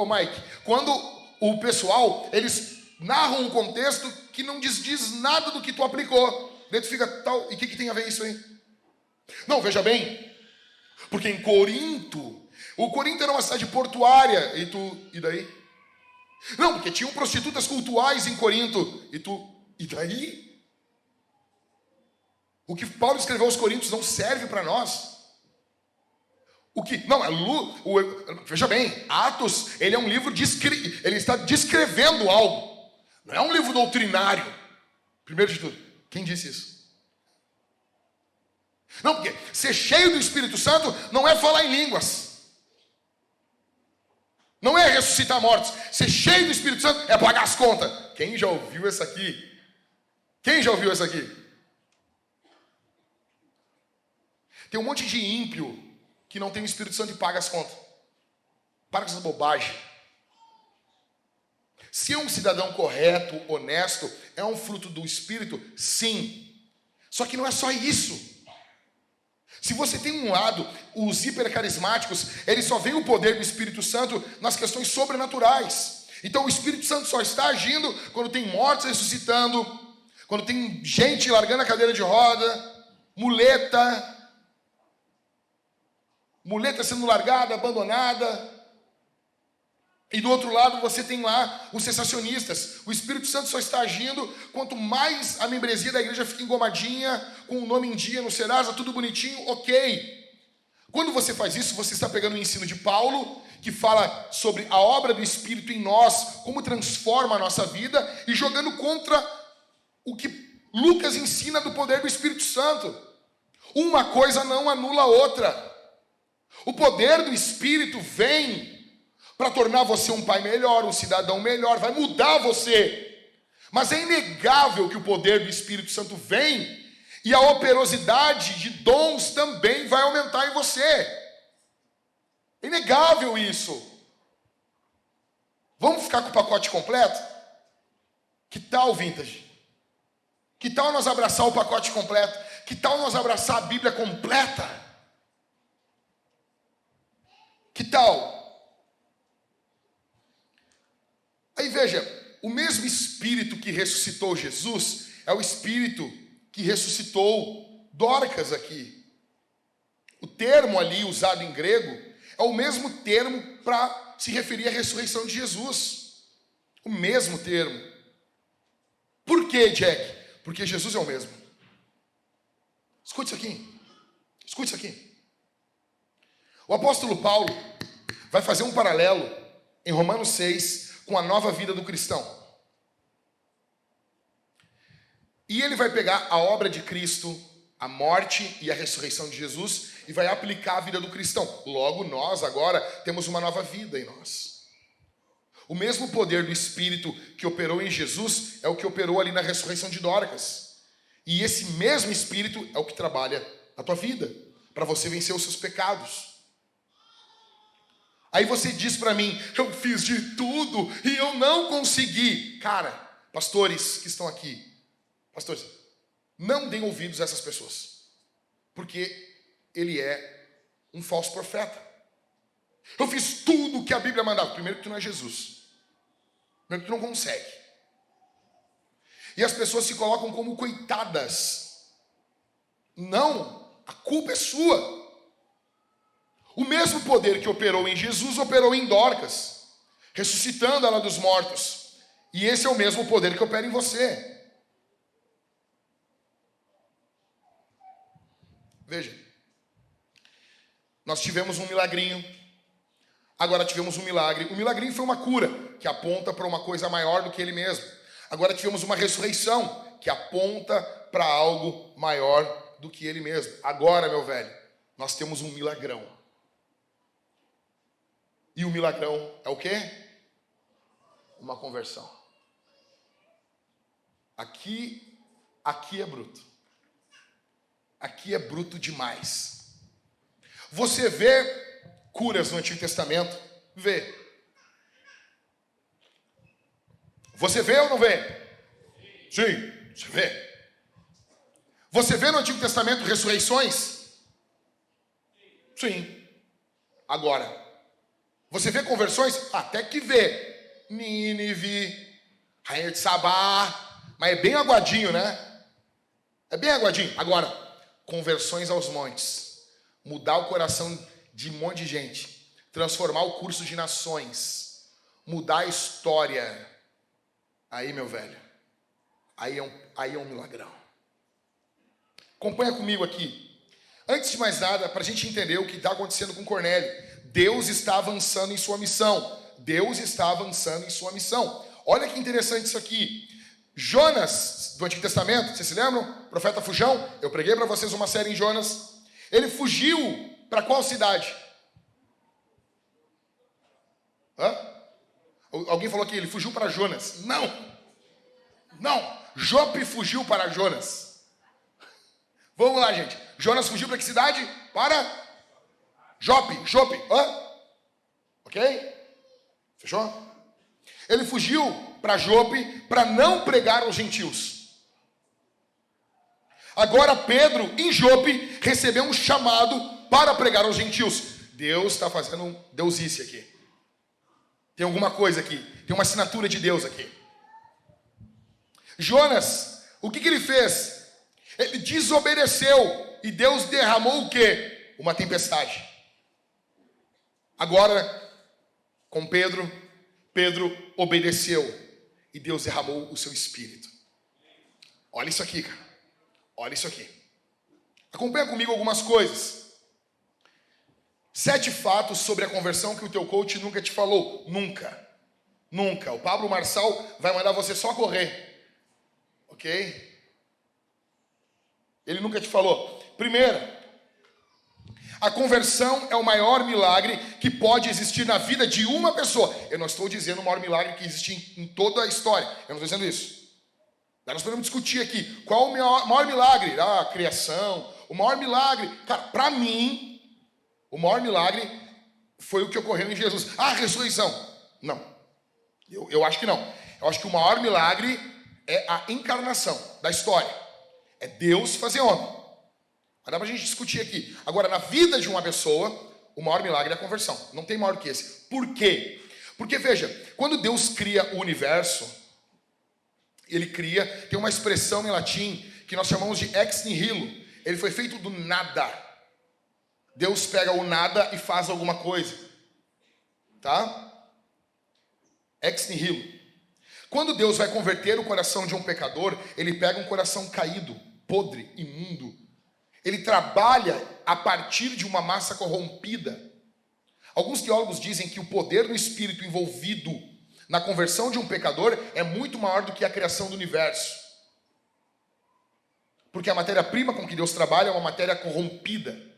Mike, quando o pessoal, eles narram um contexto que não diz nada do que tu aplicou. Daí tu fica tal, e o que tem a ver isso aí? Não, veja bem, porque em Corinto, o Corinto era uma cidade portuária, e daí? Não, porque tinham prostitutas cultuais em Corinto, e daí? O que Paulo escreveu aos Coríntios não serve para nós. Veja bem, Atos, ele é um livro, ele está descrevendo algo, não é um livro doutrinário. Primeiro de tudo, quem disse isso? Não, porque ser cheio do Espírito Santo não é falar em línguas, não é ressuscitar mortos. Ser cheio do Espírito Santo é pagar as contas. Quem já ouviu essa aqui? Quem já ouviu essa aqui? Tem um monte de ímpio que não tem o Espírito Santo e paga as contas. Para com essa bobagem. Se é um cidadão correto, honesto, é um fruto do Espírito, sim. Só que não é só isso. Se você tem um lado, os hipercarismáticos, eles só veem o poder do Espírito Santo nas questões sobrenaturais. Então o Espírito Santo só está agindo quando tem mortos ressuscitando, quando tem gente largando a cadeira de roda, muleta sendo largada, abandonada. E do outro lado você tem lá os cessacionistas. O Espírito Santo só está agindo quanto mais a membresia da igreja fica engomadinha, com o nome em dia no Serasa, tudo bonitinho, ok. Quando você faz isso, você está pegando o ensino de Paulo, que fala sobre a obra do Espírito em nós, como transforma a nossa vida, e jogando contra o que Lucas ensina do poder do Espírito Santo. Uma coisa não anula a outra. O poder do Espírito vem para tornar você um pai melhor, um cidadão melhor, vai mudar você. Mas é inegável que o poder do Espírito Santo vem e a operosidade de dons também vai aumentar em você. É inegável isso. Vamos ficar com o pacote completo? Que tal, Vintage? Que tal nós abraçar o pacote completo? Que tal nós abraçar a Bíblia completa? Que tal? Aí veja, o mesmo Espírito que ressuscitou Jesus é o Espírito que ressuscitou Dorcas aqui. O termo ali usado em grego é o mesmo termo para se referir à ressurreição de Jesus. O mesmo termo. Por quê, Jack? Porque Jesus é o mesmo. Escute isso aqui. Escute isso aqui. O apóstolo Paulo vai fazer um paralelo em Romanos 6 com a nova vida do cristão. E ele vai pegar a obra de Cristo, a morte e a ressurreição de Jesus, e vai aplicar a vida do cristão. Logo, nós agora temos uma nova vida em nós. O mesmo poder do Espírito que operou em Jesus é o que operou ali na ressurreição de Dorcas. E esse mesmo Espírito é o que trabalha na tua vida, para você vencer os seus pecados. Aí você diz para mim, eu fiz de tudo e eu não consegui. Cara, pastores que estão aqui, pastores, não deem ouvidos a essas pessoas, porque ele é um falso profeta. Eu fiz tudo o que a Bíblia mandava. Primeiro que tu não é Jesus. Primeiro que tu não consegue. E as pessoas se colocam como coitadas. Não, a culpa é sua. O mesmo poder que operou em Jesus operou em Dorcas, ressuscitando ela dos mortos. E esse é o mesmo poder que opera em você. Veja, nós tivemos um milagrinho, agora tivemos um milagre. O milagrinho foi uma cura, que aponta para uma coisa maior do que ele mesmo. Agora tivemos uma ressurreição, que aponta para algo maior do que ele mesmo. Agora, meu velho, nós temos um milagrão. E o milagrão é o quê? Uma conversão. Aqui é bruto. Aqui é bruto demais. Você vê curas no Antigo Testamento? Vê. Você vê ou não vê? Sim, você vê. Você vê no Antigo Testamento ressurreições? Sim. Agora, você vê conversões? Até que vê. Nínive, Rainha de Sabá, mas é bem aguadinho, né? É bem aguadinho. Agora, conversões aos montes, mudar o coração de um monte de gente, transformar o curso de nações, mudar a história. Aí, meu velho, aí é um milagrão. Acompanha comigo aqui. Antes de mais nada, para a gente entender o que está acontecendo com Cornélio, Deus está avançando em sua missão. Deus está avançando em sua missão. Olha que interessante isso aqui. Jonas, do Antigo Testamento, vocês se lembram? Profeta Fujão, eu preguei para vocês uma série em Jonas. Ele fugiu para qual cidade? Alguém falou que ele fugiu para Jonas. Não, Jope fugiu para Jonas. Vamos lá, gente. Jonas fugiu para que cidade? Para Jope. Ok? Fechou? Ele fugiu para Jope para não pregar aos gentios. Agora Pedro, em Jope, recebeu um chamado para pregar aos gentios. Deus está fazendo um deusice aqui. Tem alguma coisa aqui. Tem uma assinatura de Deus aqui. Jonas, o que ele fez? Ele desobedeceu. E Deus derramou o quê? Uma tempestade. Agora, com Pedro obedeceu e Deus derramou o seu espírito. Olha isso aqui, cara. Olha isso aqui. Acompanha comigo algumas coisas. 7 fatos sobre a conversão que o teu coach nunca te falou. Nunca. O Pablo Marçal vai mandar você só correr. Ok? Ele nunca te falou. Primeira, a conversão é o maior milagre que pode existir na vida de uma pessoa. Eu não estou dizendo o maior milagre que existe em toda a história. Eu não estou dizendo isso. Nós podemos discutir aqui. Qual o maior milagre? A criação. O maior milagre. Cara, para mim, o maior milagre foi o que ocorreu em Jesus. A ressurreição. Não. Eu acho que não. Eu acho que o maior milagre é a encarnação da história. É Deus fazer homem. Dá pra gente discutir aqui. Agora, na vida de uma pessoa, o maior milagre é a conversão. Não tem maior que esse. Por quê? Porque, veja, quando Deus cria o universo, ele cria, tem uma expressão em latim que nós chamamos de ex nihilo. Ele foi feito do nada. Deus pega o nada e faz alguma coisa. Tá? Ex nihilo. Quando Deus vai converter o coração de um pecador, ele pega um coração caído, podre, imundo. Ele trabalha a partir de uma massa corrompida. Alguns teólogos dizem que o poder do Espírito envolvido na conversão de um pecador é muito maior do que a criação do universo. Porque a matéria-prima com que Deus trabalha é uma matéria corrompida.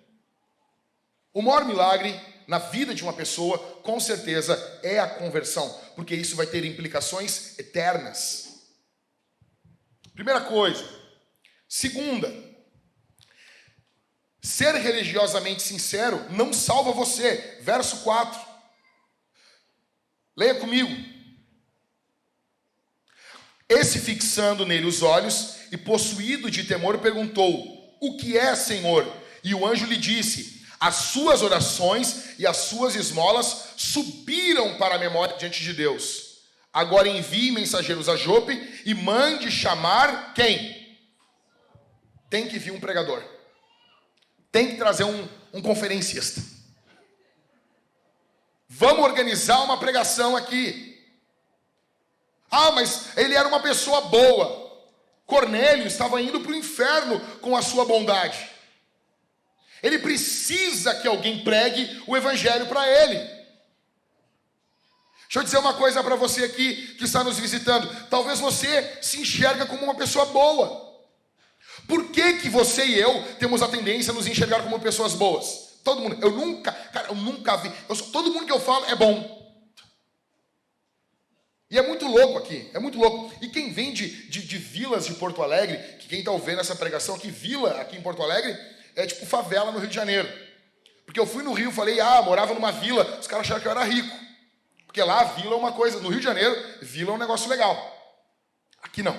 O maior milagre na vida de uma pessoa, com certeza, é a conversão, porque isso vai ter implicações eternas. Primeira coisa. Segunda, ser religiosamente sincero não salva você. Verso 4. Leia comigo. Esse, fixando nele os olhos e possuído de temor, perguntou: o que é, Senhor? E o anjo lhe disse: as suas orações e as suas esmolas subiram para a memória diante de Deus. Agora envie mensageiros a Jope e mande chamar quem? Tem que vir um pregador. Tem que trazer um conferencista. Vamos organizar uma pregação aqui. Ah, mas ele era uma pessoa boa. Cornélio estava indo para o inferno com a sua bondade. Ele precisa que alguém pregue o evangelho para ele. Deixa eu dizer uma coisa para você aqui que está nos visitando. Talvez você se enxerga como uma pessoa boa. Por que você e eu temos a tendência a nos enxergar como pessoas boas? Todo mundo. Eu nunca vi. Todo mundo que eu falo é bom. E é muito louco aqui, é muito louco. E quem vem de vilas de Porto Alegre, que quem está ouvindo essa pregação aqui, vila aqui em Porto Alegre, é tipo favela no Rio de Janeiro. Porque eu fui no Rio e falei, morava numa vila, os caras acharam que eu era rico. Porque lá a vila é uma coisa, no Rio de Janeiro, vila é um negócio legal. Aqui não.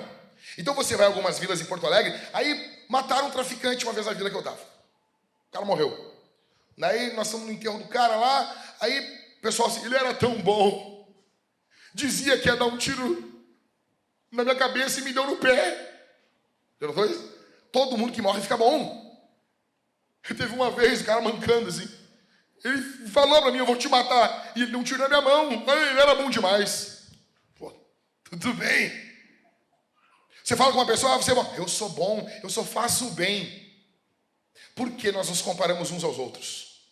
Então você vai a algumas vilas em Porto Alegre, aí mataram um traficante uma vez na vila que eu estava. O cara morreu. Daí nós estamos no enterro do cara lá, aí o pessoal assim, ele era tão bom. Dizia que ia dar um tiro na minha cabeça e me deu no pé. Já notou isso? Todo mundo que morre fica bom. Teve uma vez, o cara mancando assim. Ele falou pra mim, eu vou te matar. E ele deu um tiro na minha mão. Ele era bom demais. Pô, tudo bem. Você fala com uma pessoa, você é bom. Eu sou bom, eu só faço o bem. Por que nós nos comparamos uns aos outros?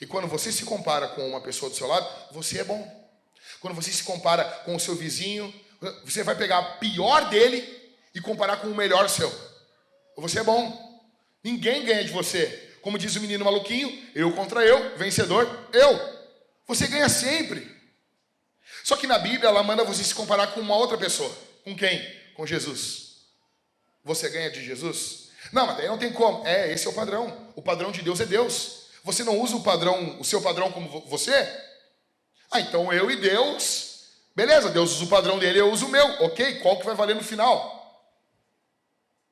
E quando você se compara com uma pessoa do seu lado, você é bom. Quando você se compara com o seu vizinho, você vai pegar a pior dele e comparar com o melhor seu. Você é bom. Ninguém ganha de você. Como diz o menino maluquinho, eu contra eu, vencedor, eu. Você ganha sempre. Só que na Bíblia ela manda você se comparar com uma outra pessoa. Com quem? Com Jesus. Você ganha de Jesus? Não, mas daí não tem como. Esse é o padrão. O padrão de Deus é Deus. Você não usa o seu padrão como você? Então eu e Deus, beleza, Deus usa o padrão dele, eu uso o meu, ok, qual que vai valer no final?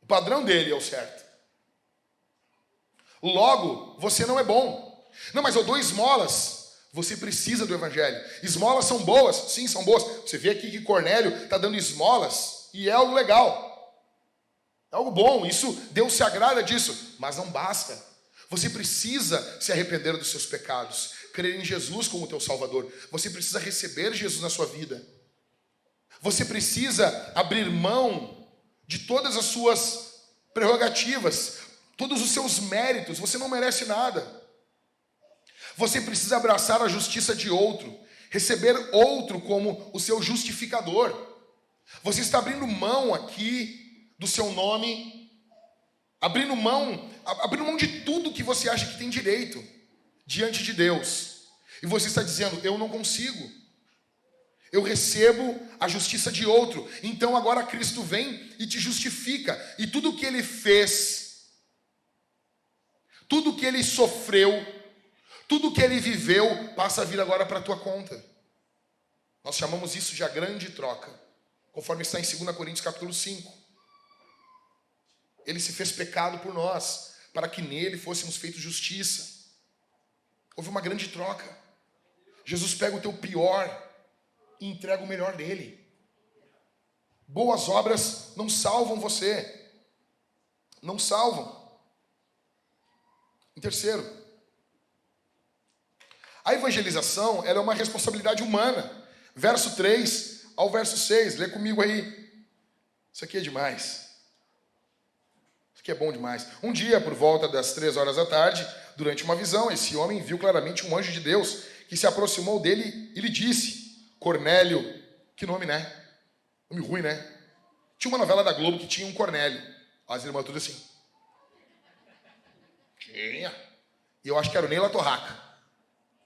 O padrão dele é o certo. Logo, você não é bom. Não, mas eu dou esmolas. Você precisa do evangelho. Esmolas são boas? Sim, são boas. Você vê aqui que Cornélio está dando esmolas e é algo legal. É algo bom, isso, Deus se agrada disso, mas não basta. Você precisa se arrepender dos seus pecados, crer em Jesus como teu Salvador. Você precisa receber Jesus na sua vida. Você precisa abrir mão de todas as suas prerrogativas, todos os seus méritos. Você não merece nada. Você precisa abraçar a justiça de outro, receber outro como o seu justificador. Você está abrindo mão aqui do seu nome, abrindo mão de tudo que você acha que tem direito diante de Deus. E você está dizendo, eu não consigo. Eu recebo a justiça de outro. Então agora Cristo vem e te justifica. E tudo que Ele fez, tudo que Ele sofreu, tudo que Ele viveu, passa a vir agora para a tua conta. Nós chamamos isso de a grande troca. Conforme está em 2 Coríntios capítulo 5. Ele se fez pecado por nós, para que nele fôssemos feitos justiça. Houve uma grande troca. Jesus pega o teu pior e entrega o melhor dele. Boas obras não salvam você. Não salvam. Em terceiro, A evangelização, ela é uma responsabilidade humana. Verso 3 ao verso 6, lê comigo aí. Isso aqui é demais. Isso aqui é bom demais. Um dia, por volta das 3 horas da tarde, durante uma visão, esse homem viu claramente um anjo de Deus que se aproximou dele e lhe disse: Cornélio. Que nome, né? Nome ruim, né? Tinha uma novela da Globo que tinha um Cornélio. As irmãs tudo assim. Tinha. E eu acho que era o Neila Torraca.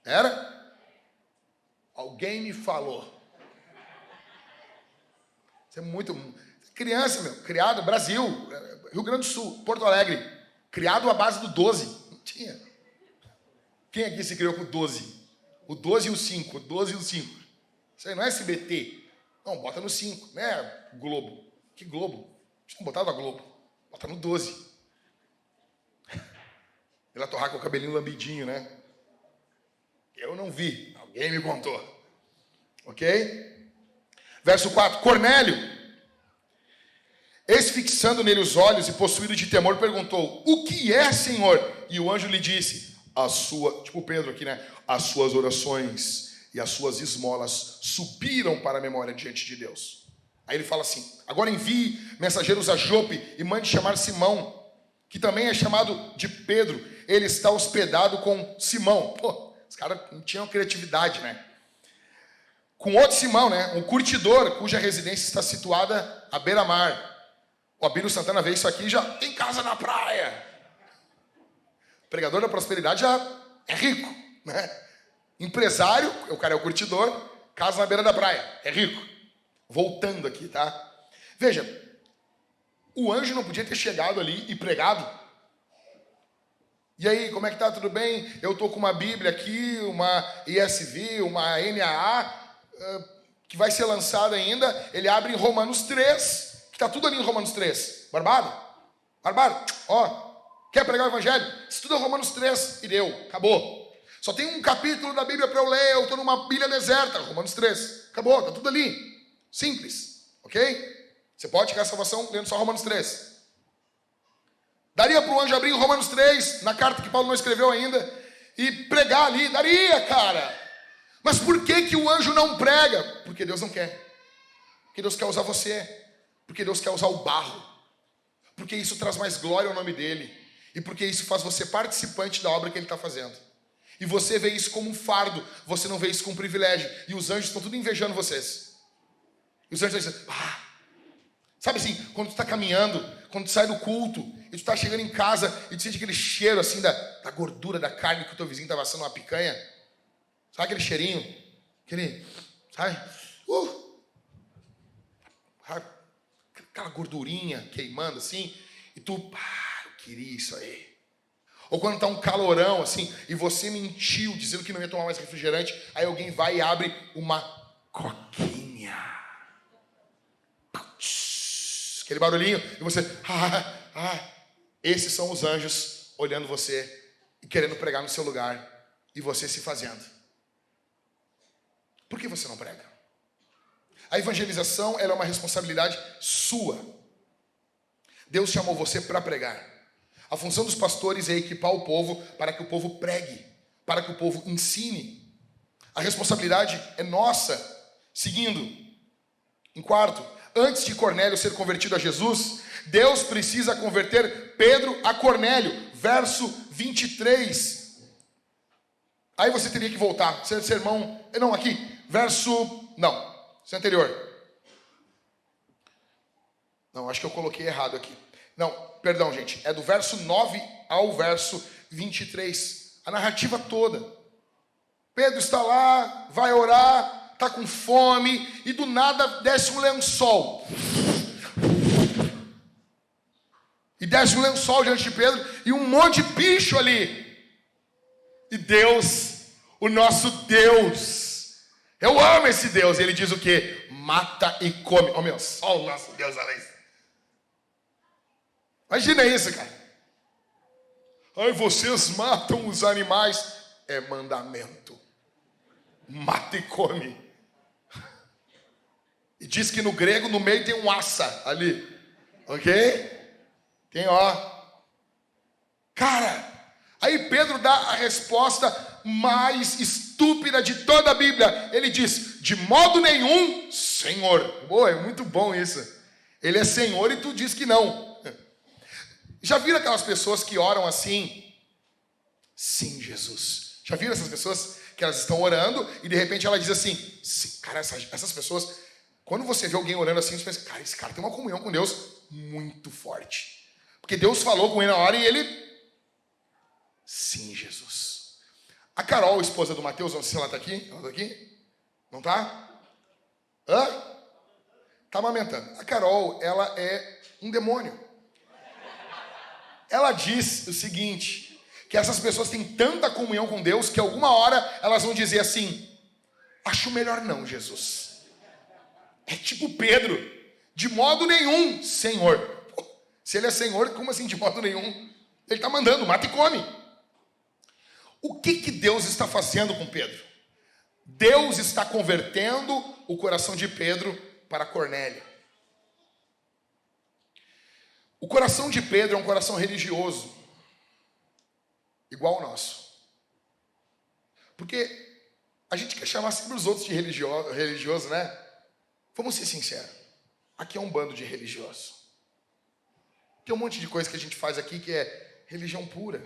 Era? Alguém me falou. Isso é muito... Criança, meu. Criado, Brasil. Rio Grande do Sul. Porto Alegre. Criado à base do 12. Não tinha. Quem aqui se criou com o 12? O 12 e o 5. O 12 e o 5. Isso aí não é SBT. Não, bota no 5. Não é Globo. Que Globo? Deixa eu botar na Globo. Bota no 12. Ela torrar com o cabelinho lambidinho, né? Eu não vi. Alguém me contou. Ok? Verso 4. Cornélio, eis fixando nele os olhos e possuído de temor, perguntou: o que é, Senhor? E o anjo lhe disse: tipo Pedro aqui, né? As suas orações e as suas esmolas subiram para a memória diante de Deus. Aí ele fala assim: agora envie mensageiros a Jope e mande chamar Simão, que também é chamado de Pedro. Ele está hospedado com Simão. Pô, os caras não tinham criatividade, né? Com outro Simão, né? Um curtidor, cuja residência está situada à beira-mar. O Abílio Santana vê isso aqui e já tem casa na praia. O pregador da prosperidade já é rico, né? Empresário, o cara é o curtidor, casa na beira da praia, é rico. Voltando aqui, tá? Veja, o anjo não podia ter chegado ali e pregado. E aí, como é que tá? Tudo bem? Eu tô com uma Bíblia aqui, uma ESV, uma NAA, que vai ser lançada ainda. Ele abre em Romanos 3, que tá tudo ali em Romanos 3. Barbado? Ó, quer pregar o Evangelho? Estuda Romanos 3 e deu, acabou. Só tem um capítulo da Bíblia para eu ler, eu tô numa ilha deserta, Romanos 3. Acabou, tá tudo ali. Simples, ok? Você pode chegar à salvação lendo só Romanos 3. Daria para o anjo abrir em Romanos 3, na carta que Paulo não escreveu ainda, e pregar ali. Daria, cara. Mas por que o anjo não prega? Porque Deus não quer. Porque Deus quer usar você. Porque Deus quer usar o barro. Porque isso traz mais glória ao nome dele. E porque isso faz você participante da obra que ele está fazendo. E você vê isso como um fardo. Você não vê isso como um privilégio. E os anjos estão tudo invejando vocês. E os anjos estão dizendo: sabe assim, quando tu está caminhando, quando tu sai do culto, e tu está chegando em casa, e tu sente aquele cheiro assim da gordura da carne que o teu vizinho está assando uma picanha. Sabe aquele cheirinho? Aquele, sabe? Aquela gordurinha queimando assim, e tu, eu queria isso aí. Ou quando tá um calorão assim, e você mentiu dizendo que não ia tomar mais refrigerante, aí alguém vai e abre uma coquinha. Aquele barulhinho, e você, esses são os anjos olhando você e querendo pregar no seu lugar, e você se fazendo. Por que você não prega? A evangelização, ela é uma responsabilidade sua. Deus chamou você para pregar. A função dos pastores é equipar o povo para que o povo pregue, para que o povo ensine. A responsabilidade é nossa. Seguindo, em quarto, antes de Cornélio ser convertido a Jesus, Deus precisa converter Pedro a Cornélio. Verso 23. Aí você teria que voltar. Sermão... Não, aqui. Verso... Não. Isso é anterior. Não, acho que eu coloquei errado aqui. Não, perdão, gente. É do verso 9 ao verso 23. A narrativa toda. Pedro está lá, vai orar... Está com fome, e do nada desce um lençol. E desce um lençol diante de Pedro, e um monte de bicho ali. E Deus, o nosso Deus, eu amo esse Deus, ele diz o quê? Mata e come. Oh meu, só o nosso Deus, olha isso. Imagina isso, cara. Ai, vocês matam os animais. É mandamento. Mata e come. E diz que no grego, no meio tem um assa ali. Ok? Tem ó. Cara, aí Pedro dá a resposta mais estúpida estúpida de toda a Bíblia. Ele diz, de modo nenhum, Senhor. Pô, é muito bom isso. Ele é Senhor e tu diz que não. Já viram aquelas pessoas que oram assim? Sim, Jesus. Já viram essas pessoas que elas estão orando e de repente ela diz assim, sim, cara, essas pessoas, quando você vê alguém orando assim, você pensa, cara, esse cara tem uma comunhão com Deus muito forte. Porque Deus falou com ele na hora e ele... Sim, Jesus. A Carol, esposa do Mateus, não sei se ela está aqui. Ela está aqui? Não está? Hã? Está amamentando. A Carol, ela é um demônio. Ela diz o seguinte, que essas pessoas têm tanta comunhão com Deus que alguma hora elas vão dizer assim, acho melhor não, Jesus. É tipo Pedro, de modo nenhum, Senhor. Pô, se ele é Senhor, como assim de modo nenhum? Ele está mandando, mata e come. O que Deus está fazendo com Pedro? Deus está convertendo o coração de Pedro para Cornélio. O coração de Pedro é um coração religioso, igual ao nosso. Porque a gente quer chamar sempre os outros de religioso, né? Vamos ser sinceros. Aqui é um bando de religiosos. Tem um monte de coisa que a gente faz aqui que é religião pura.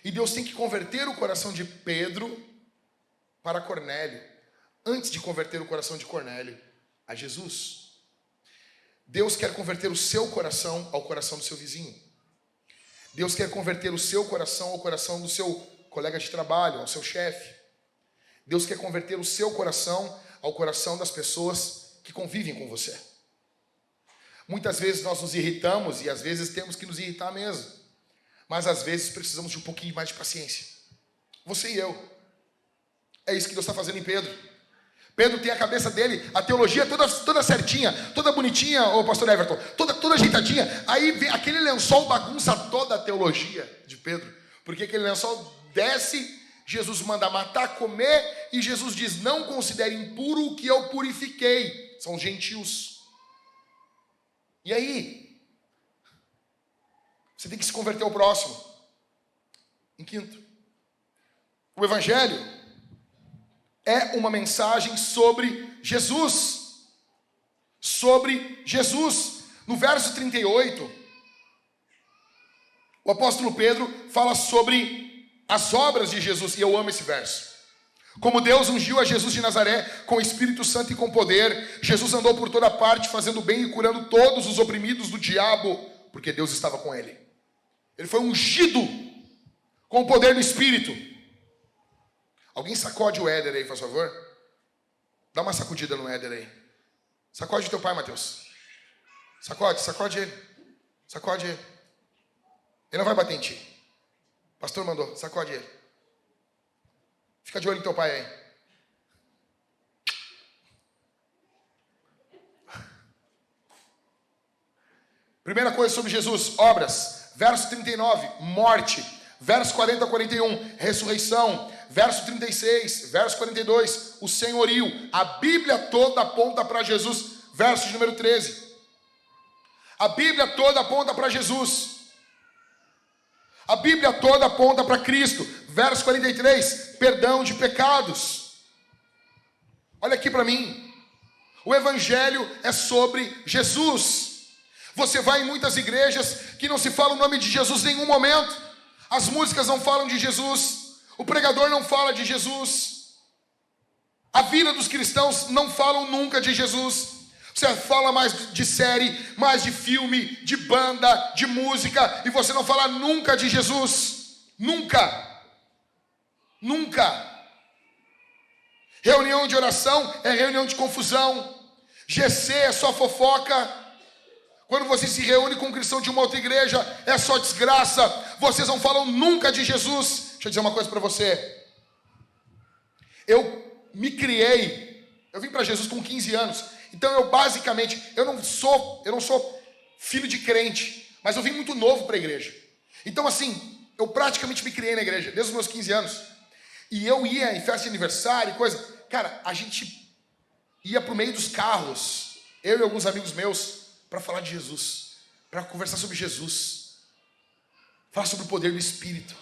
E Deus tem que converter o coração de Pedro para Cornélio, antes de converter o coração de Cornélio a Jesus. Deus quer converter o seu coração ao coração do seu vizinho. Deus quer converter o seu coração ao coração do seu colega de trabalho, ao seu chefe. Deus quer converter o seu coração ao coração das pessoas que convivem com você. Muitas vezes nós nos irritamos e às vezes temos que nos irritar mesmo. Mas às vezes precisamos de um pouquinho mais de paciência. Você e eu. É isso que Deus está fazendo em Pedro. Pedro tem a cabeça dele, a teologia toda certinha, toda bonitinha, ô pastor Everton, toda ajeitadinha. Aí vem aquele lençol bagunça toda a teologia de Pedro. Porque aquele lençol desce, Jesus manda matar, comer, e Jesus diz, não considere impuro o que eu purifiquei. São gentios. E aí? Você tem que se converter ao próximo. Em quinto, o Evangelho é uma mensagem sobre Jesus. Sobre Jesus. No verso 38, o apóstolo Pedro fala sobre as obras de Jesus, e eu amo esse verso. Como Deus ungiu a Jesus de Nazaré com o Espírito Santo e com poder, Jesus andou por toda parte fazendo bem e curando todos os oprimidos do diabo, porque Deus estava com ele. Ele foi ungido com o poder do Espírito. Alguém sacode o Éder aí, por favor? Dá uma sacudida no Éder aí. Sacode teu pai, Mateus. Sacode ele. Sacode ele. Ele não vai bater em ti. O pastor mandou, sacode ele. Fica de olho no teu pai aí. Primeira coisa sobre Jesus, obras. Verso 39, morte. Verso 40 a 41, ressurreição. Verso 36, verso 42, o senhorio. A Bíblia toda aponta para Jesus. Verso de número 13. A Bíblia toda aponta para Jesus. A Bíblia toda aponta para Cristo. Verso 43, perdão de pecados. Olha aqui para mim. O Evangelho é sobre Jesus. Você vai em muitas igrejas que não se fala o nome de Jesus em nenhum momento. As músicas não falam de Jesus. O pregador não fala de Jesus. A vida dos cristãos não falam nunca de Jesus. Você fala mais de série, mais de filme, de banda, de música, e você não fala nunca de Jesus. Nunca. Nunca. Reunião de oração é reunião de confusão. GC é só fofoca. Quando você se reúne com um cristão de uma outra igreja, é só desgraça. Vocês não falam nunca de Jesus. Deixa eu dizer uma coisa para você. Eu me criei, eu vim para Jesus com 15 anos. Então eu não sou filho de crente, mas eu vim muito novo para a igreja. Então assim, eu praticamente me criei na igreja, desde os meus 15 anos. E eu ia em festa de aniversário e coisa. Cara, a gente ia pro meio dos carros, eu e alguns amigos meus, para falar de Jesus, para conversar sobre Jesus, falar sobre o poder do Espírito.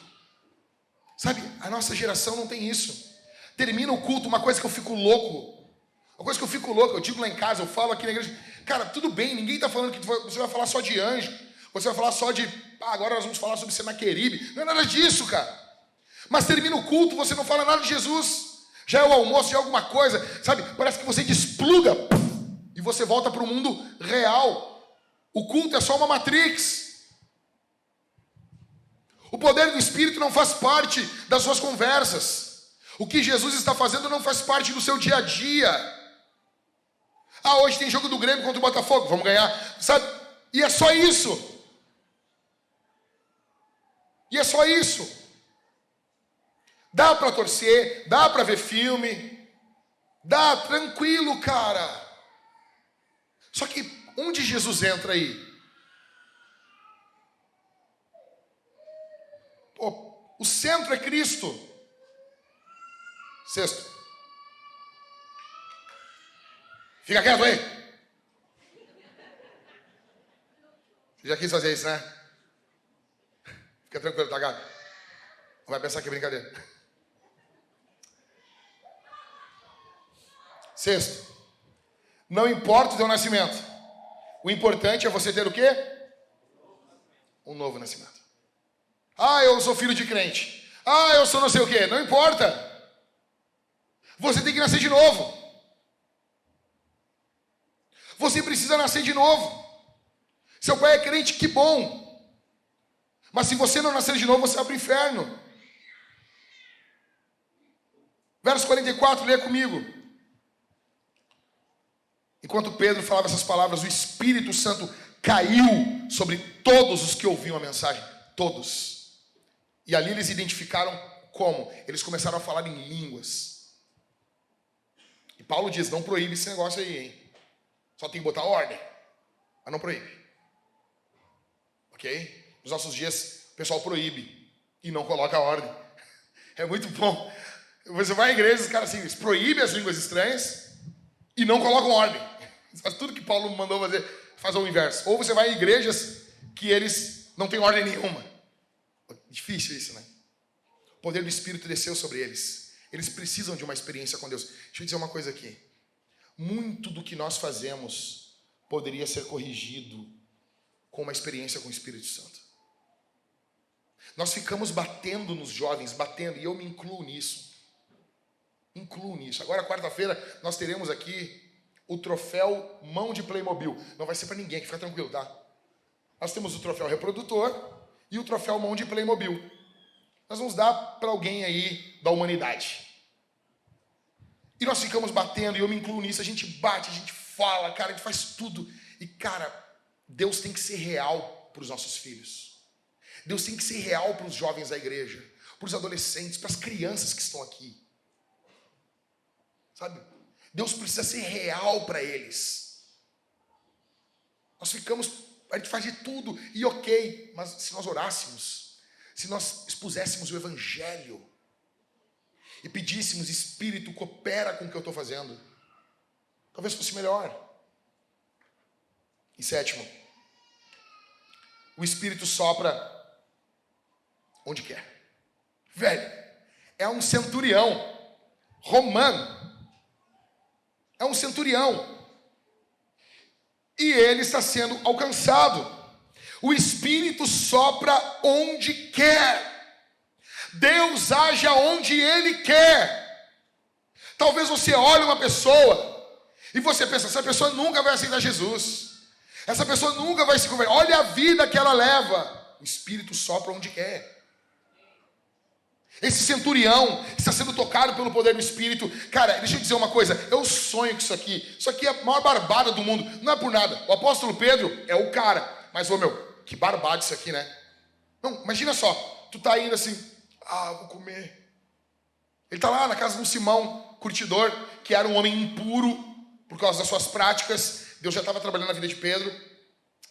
Sabe, a nossa geração não tem isso. Termina o culto, uma coisa que eu fico louco. Uma coisa que eu fico louco, eu digo lá em casa, eu falo aqui na igreja. Cara, tudo bem, ninguém está falando que você vai falar só de anjo. Você vai falar só de, agora nós vamos falar sobre Senaqueribe. Não é nada disso, cara. Mas termina o culto, você não fala nada de Jesus. Já é o almoço, já é alguma coisa. Sabe, parece que você despluga e você volta para o mundo real. O culto é só uma matrix. O poder do Espírito não faz parte das suas conversas. O que Jesus está fazendo não faz parte do seu dia a dia. Hoje tem jogo do Grêmio contra o Botafogo, vamos ganhar, sabe? E é só isso. E é só isso. Dá para torcer, dá para ver filme, dá, tranquilo, cara. Só que onde Jesus entra aí? Pô, o centro é Cristo. Sexto. Fica quieto aí. Você já quis fazer isso, né? Fica tranquilo, tá, Gabi? Não vai pensar que é brincadeira. Sexto. Não importa o teu nascimento. O importante é você ter o quê? Um novo nascimento. Eu sou filho de crente. Eu sou não sei o quê. Não importa. Você tem que nascer de novo. Você precisa nascer de novo. Seu pai é crente, que bom. Mas se você não nascer de novo, você vai para o inferno. Verso 44, leia comigo. Enquanto Pedro falava essas palavras, o Espírito Santo caiu sobre todos os que ouviam a mensagem. Todos. E ali eles identificaram como? Eles começaram a falar em línguas. E Paulo diz, não proíbe esse negócio aí, hein? Só tem que botar ordem. Mas não proíbe. Ok? Nos nossos dias, o pessoal proíbe e não coloca a ordem. É muito bom. Você vai à igreja, os caras assim, proíbem as línguas estranhas e não colocam ordem. Faz tudo que Paulo mandou fazer, faz o inverso. Ou você vai a igrejas que eles não têm ordem nenhuma. Difícil isso, né? O poder do Espírito desceu sobre eles. Eles precisam de uma experiência com Deus. Deixa eu dizer uma coisa aqui. Muito do que nós fazemos poderia ser corrigido com uma experiência com o Espírito Santo. Nós ficamos batendo nos jovens, batendo, e eu me incluo nisso. Agora, quarta-feira, nós teremos aqui o troféu Mão de Playmobil. Não vai ser para ninguém, fica tranquilo, tá? Nós temos o troféu Reprodutor e o troféu Mão de Playmobil. Nós vamos dar para alguém aí da humanidade. E nós ficamos batendo, e eu me incluo nisso, a gente bate, a gente fala, cara, a gente faz tudo. E, cara, Deus tem que ser real para os nossos filhos. Deus tem que ser real para os jovens da igreja, para os adolescentes, para as crianças que estão aqui. Sabe? Deus precisa ser real para eles. Nós ficamos, a gente faz de tudo, e ok, mas se nós orássemos, se nós expuséssemos o Evangelho, e pedíssemos, Espírito, coopera com o que eu estou fazendo, talvez fosse melhor. Em sétimo, o Espírito sopra onde quer. Velho, é um centurião romano. É um centurião. E ele está sendo alcançado. O Espírito sopra onde quer. Deus age aonde Ele quer. Talvez você olhe uma pessoa e você pensa, essa pessoa nunca vai aceitar Jesus. Essa pessoa nunca vai se converter. Olha a vida que ela leva. O Espírito sopra onde quer. Esse centurião está sendo tocado pelo poder do Espírito. Cara, deixa eu dizer uma coisa. Eu sonho com isso aqui é a maior barbada do mundo. Não é por nada. O apóstolo Pedro é o cara. Mas, que barbada isso aqui, né? Não, imagina só. Tu tá indo assim, vou comer. Ele tá lá na casa de um Simão, curtidor, que era um homem impuro por causa das suas práticas. Deus já estava trabalhando na vida de Pedro.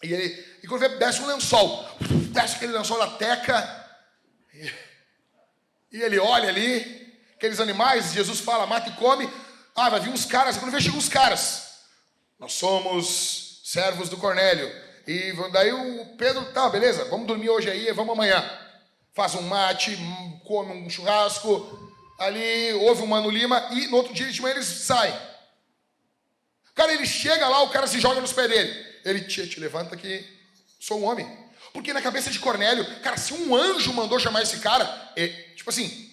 E quando vê, desce um lençol. Desce aquele lençol da teca. E ele olha ali, aqueles animais, Jesus fala, mata e come. Vai vir uns caras, quando vê, chegam uns caras. Nós somos servos do Cornélio. E daí o Pedro, tá, beleza, vamos dormir hoje aí, vamos amanhã. Faz um mate, come um churrasco, ali ouve um Mano Lima e no outro dia de manhã eles saem. Cara, ele chega lá, o cara se joga nos pés dele. Ele, te levanta que sou um homem. Porque na cabeça de Cornélio, cara, se um anjo mandou chamar esse cara, tipo assim,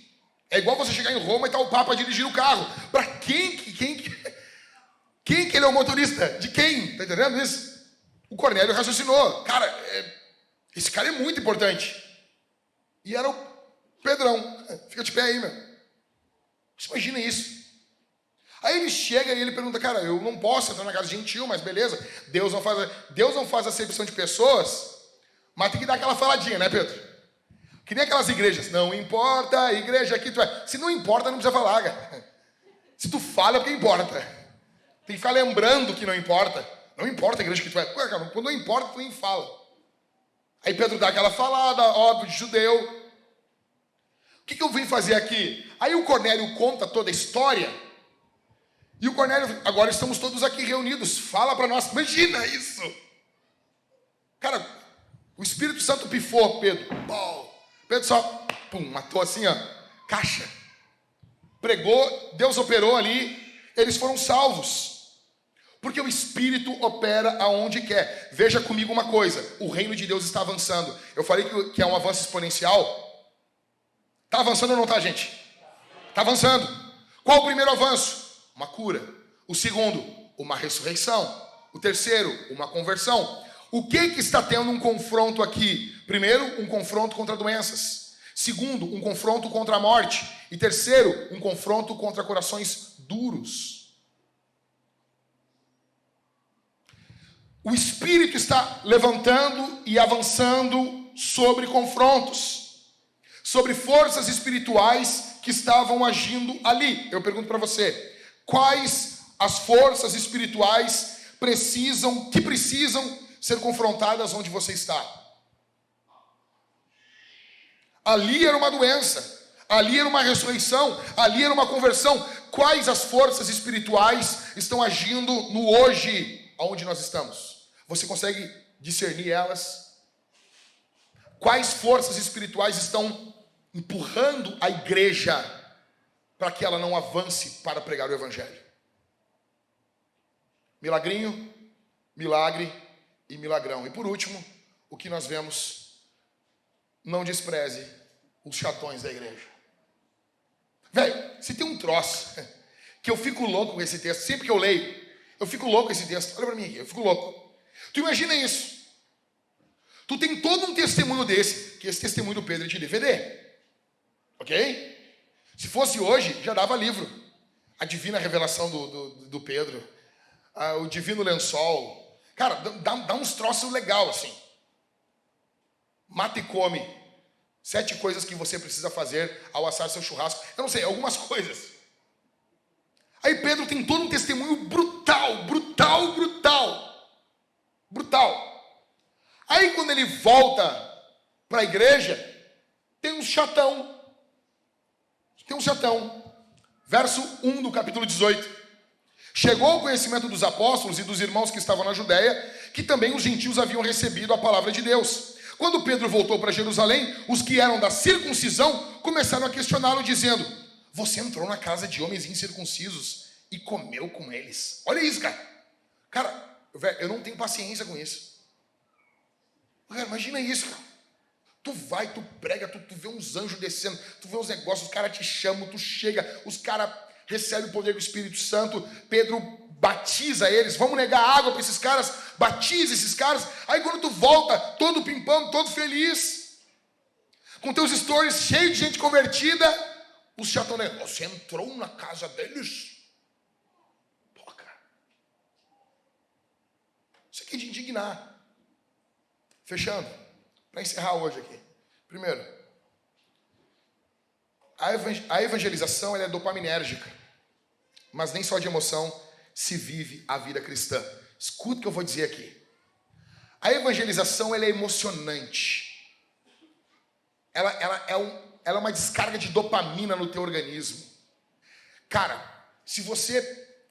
é igual você chegar em Roma e tá o Papa dirigindo o carro. Pra quem que ele é o motorista? De quem? Tá entendendo isso? O Cornélio raciocinou. Cara, esse cara é muito importante. E era o Pedrão. Fica de pé aí, meu. Você imagina isso. Aí ele chega e ele pergunta, cara, eu não posso entrar na casa de gentil, mas beleza. Deus não faz acepção de pessoas, mas tem que dar aquela faladinha, né, Pedro? Que nem aquelas igrejas. Não importa a igreja que tu é. Se não importa, não precisa falar, cara. Se tu fala, é porque importa. Tem que ficar lembrando que não importa. Não importa a igreja que tu é. Ué, cara, quando não importa, tu nem fala. Aí Pedro dá aquela falada, óbvio, de judeu. O que eu vim fazer aqui? Aí o Cornélio conta toda a história. E o Cornélio, agora estamos todos aqui reunidos. Fala para nós. Imagina isso. Cara, o Espírito Santo pifou Pedro. Pedro só, matou assim, ó. Caixa. Pregou, Deus operou ali. Eles foram salvos. Porque o Espírito opera aonde quer. Veja comigo uma coisa. O reino de Deus está avançando. Eu falei que é um avanço exponencial. Está avançando ou não está, gente? Está avançando. Qual o primeiro avanço? Uma cura. O segundo, uma ressurreição. O terceiro, uma conversão. O que está tendo um confronto aqui? Primeiro, um confronto contra doenças. Segundo, um confronto contra a morte. E terceiro, um confronto contra corações duros. O Espírito está levantando e avançando sobre confrontos, sobre forças espirituais que estavam agindo ali. Eu pergunto para você, quais as forças espirituais precisam ser confrontadas onde você está? Ali era uma doença, ali era uma ressurreição, ali era uma conversão. Quais as forças espirituais estão agindo no hoje, onde nós estamos? Você consegue discernir elas? Quais forças espirituais estão empurrando a igreja para que ela não avance para pregar o Evangelho? Milagrinho, milagre e milagrão. E por último, o que nós vemos, não despreze os chatões da igreja. Velho, se tem um troço que eu fico louco com esse texto, sempre que eu leio, eu fico louco com esse texto. Olha para mim aqui, eu fico louco. Tu imagina isso. Tu tem todo um testemunho desse, que esse testemunho do Pedro é de DVD. Ok? Se fosse hoje, já dava livro. A divina revelação do Pedro. O divino lençol. Cara, dá uns troços legal assim. Mata e come. 7 coisas que você precisa fazer ao assar seu churrasco. Eu não sei, algumas coisas. Aí Pedro tem todo um testemunho brutal. Aí quando ele volta para a igreja, tem um chatão. Verso 1 do capítulo 18. Chegou ao conhecimento dos apóstolos e dos irmãos que estavam na Judéia, que também os gentios haviam recebido a palavra de Deus. Quando Pedro voltou para Jerusalém, os que eram da circuncisão começaram a questioná-lo, dizendo: você entrou na casa de homens incircuncisos e comeu com eles. Olha isso, cara. Cara, velho, eu não tenho paciência com isso. Cara, imagina isso, cara. Tu vai, tu prega, tu vê uns anjos descendo, tu vê uns negócios, os caras te chamam, tu chega, os caras recebem o poder do Espírito Santo, Pedro batiza eles, vamos negar água para esses caras, batiza esses caras, aí quando tu volta, todo pimpão, todo feliz, com teus stories cheios de gente convertida, os chatoneiros, você entrou na casa deles? Pô, cara. Isso aqui é de indignar. Fechando, para encerrar hoje aqui. Primeiro, a evangelização ela é dopaminérgica, mas nem só de emoção se vive a vida cristã. Escuta o que eu vou dizer aqui. A evangelização ela é emocionante. Ela é uma descarga de dopamina no teu organismo. Cara, se você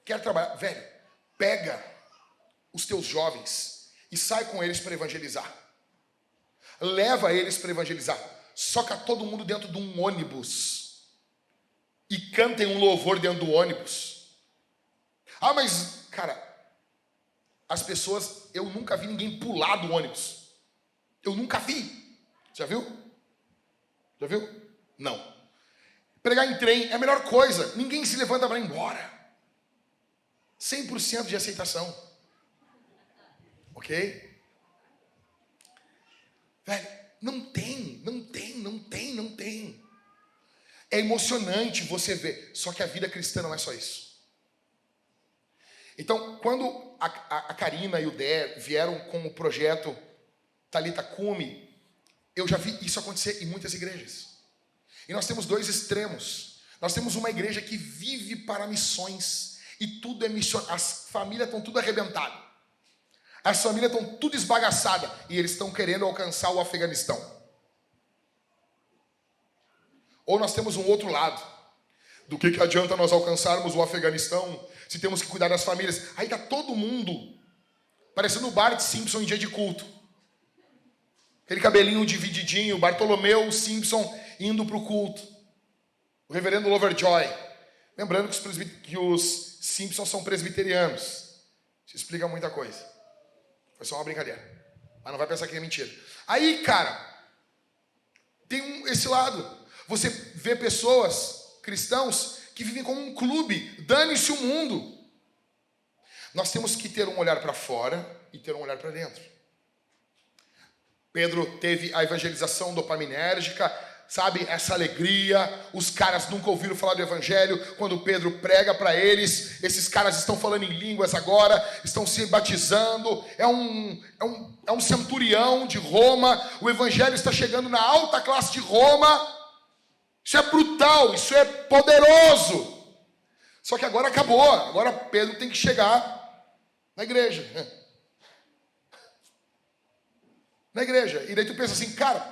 quer trabalhar, velho, pega os teus jovens e sai com eles para evangelizar. Leva eles para evangelizar. soca todo mundo dentro de um ônibus e cantem um louvor dentro do ônibus. Ah, mas, cara, as pessoas, eu nunca vi ninguém pular do ônibus. Eu nunca vi. Já viu? Já viu? Não. Pregar em trem é a melhor coisa. Ninguém se levanta para ir embora. 100% de aceitação. Ok? Velho, não tem. É emocionante você ver. Só que a vida cristã não é só isso. Então, quando a Karina e o Der vieram com o projeto Talitha Cumi, eu já vi isso acontecer em muitas igrejas. E nós temos dois extremos. Nós temos uma igreja que vive para missões e tudo é missão. As famílias estão tudo arrebentadas. As famílias estão tudo esbagaçadas e eles estão querendo alcançar o Afeganistão. Ou nós temos um outro lado. Do que adianta nós alcançarmos o Afeganistão se temos que cuidar das famílias? Aí está todo mundo parecendo o Bart Simpson em dia de culto. Aquele cabelinho divididinho, Bartolomeu Simpson indo para o culto. O reverendo Loverjoy. Lembrando que os Simpsons são presbiterianos. Isso explica muita coisa. Foi só uma brincadeira. Mas não vai pensar que é mentira. Aí, cara, tem esse lado. Você vê pessoas, cristãos, que vivem como um clube. Dane-se o mundo. Nós temos que ter um olhar para fora e ter um olhar para dentro. Pedro teve a evangelização dopaminérgica, sabe, essa alegria. Os caras nunca ouviram falar do evangelho. Quando Pedro prega para eles, esses caras estão falando em línguas agora, estão se batizando. É um centurião de Roma. O evangelho está chegando na alta classe de Roma. Isso é brutal, isso é poderoso. Só que agora acabou. Agora Pedro tem que chegar na igreja. Na igreja. E daí tu pensa assim, cara,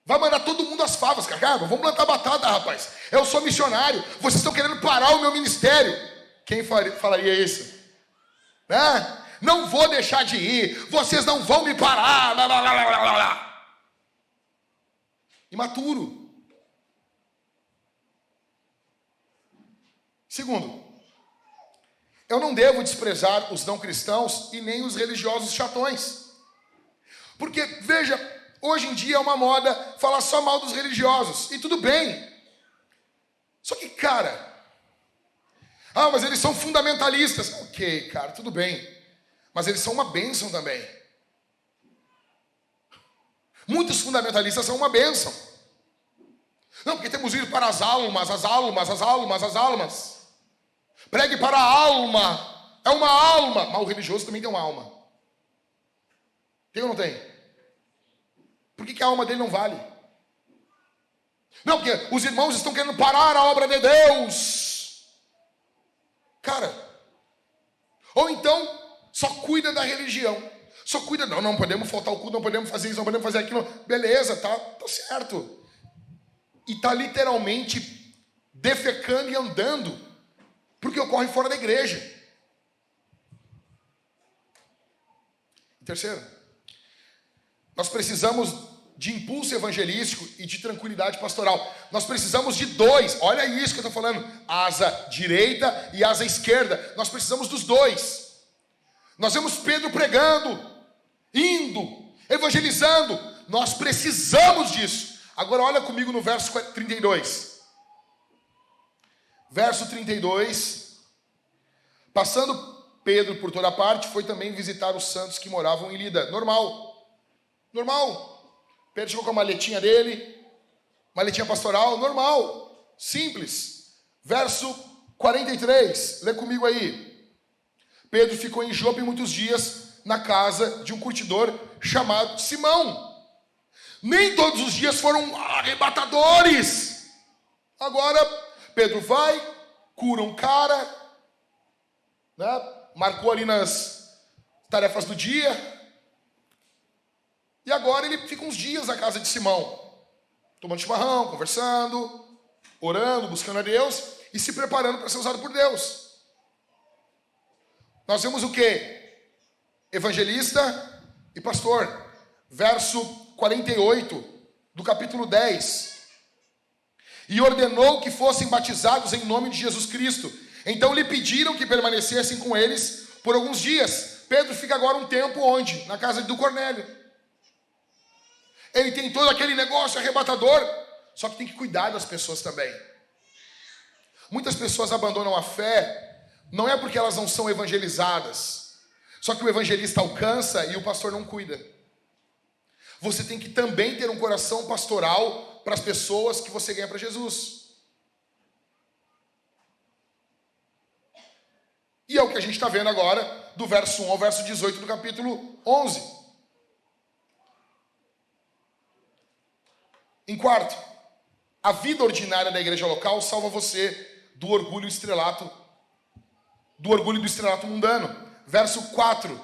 vai mandar todo mundo às favas, cara. Vamos plantar batata, rapaz. Eu sou missionário. Vocês estão querendo parar o meu ministério. Quem falaria isso? Né? Não vou deixar de ir. Vocês não vão me parar. Blá, blá, blá, blá, blá, blá. Imaturo. Segundo, eu não devo desprezar os não cristãos e nem os religiosos chatões. Porque, veja, hoje em dia é uma moda falar só mal dos religiosos. E tudo bem. Só que, cara... mas eles são fundamentalistas. Ok, cara, tudo bem. Mas eles são uma bênção também. Muitos fundamentalistas são uma bênção. Não, porque temos ido para as almas. Pregue para a alma. É uma alma. Mas o religioso também tem uma alma. Tem ou não tem? Por que a alma dele não vale? Não, porque os irmãos estão querendo parar a obra de Deus. Cara. Ou então, só cuida da religião. Só cuida, não podemos faltar o culto, não podemos fazer isso, não podemos fazer aquilo. Beleza, tá certo. E tá literalmente defecando e andando porque ocorre fora da igreja. E terceiro, nós precisamos de impulso evangelístico e de tranquilidade pastoral. Nós precisamos de dois. Olha isso que eu estou falando. Asa direita e asa esquerda. Nós precisamos dos dois. Nós vemos Pedro pregando, indo, evangelizando. Nós precisamos disso. Agora olha comigo no verso 32. Verso 32. Passando Pedro por toda parte, foi também visitar os santos que moravam em Lida. Normal. Pedro chegou com a maletinha dele, maletinha pastoral, normal, simples. Verso 43, lê comigo aí. Pedro ficou em Jope muitos dias na casa de um curtidor chamado Simão. Nem todos os dias foram arrebatadores. Agora, Pedro vai, cura um cara, né? Marcou ali nas tarefas do dia. E agora ele fica uns dias na casa de Simão, tomando chimarrão, conversando, orando, buscando a Deus e se preparando para ser usado por Deus. Nós vemos o quê? Evangelista e pastor. Verso 48. do capítulo 10. E ordenou que fossem batizados em nome de Jesus Cristo. Então lhe pediram que permanecessem com eles por alguns dias. Pedro fica agora um tempo onde? Na casa do Cornélio. Ele tem todo aquele negócio arrebatador, só que tem que cuidar das pessoas também. Muitas pessoas abandonam a fé, não é porque elas não são evangelizadas, só que o evangelista alcança e o pastor não cuida. Você tem que também ter um coração pastoral para as pessoas que você ganha para Jesus. E é o que a gente está vendo agora, do verso 1 ao verso 18 do capítulo 11. Em quarto, a vida ordinária da igreja local salva você do orgulho estrelato, do orgulho do estrelato mundano. Verso 4.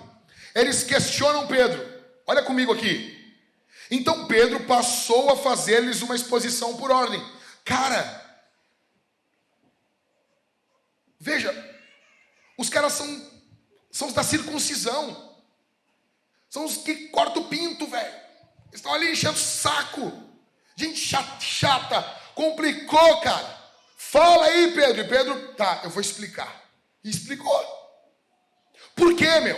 Eles questionam Pedro. Olha comigo aqui. Então Pedro passou a fazer-lhes uma exposição por ordem. Cara, veja, os caras são os da circuncisão. São os que cortam o pinto, velho. Eles estão ali enchendo o saco. Gente chata. Complicou, cara. Fala aí, Pedro. E Pedro, tá, eu vou explicar. E explicou. Por quê, meu?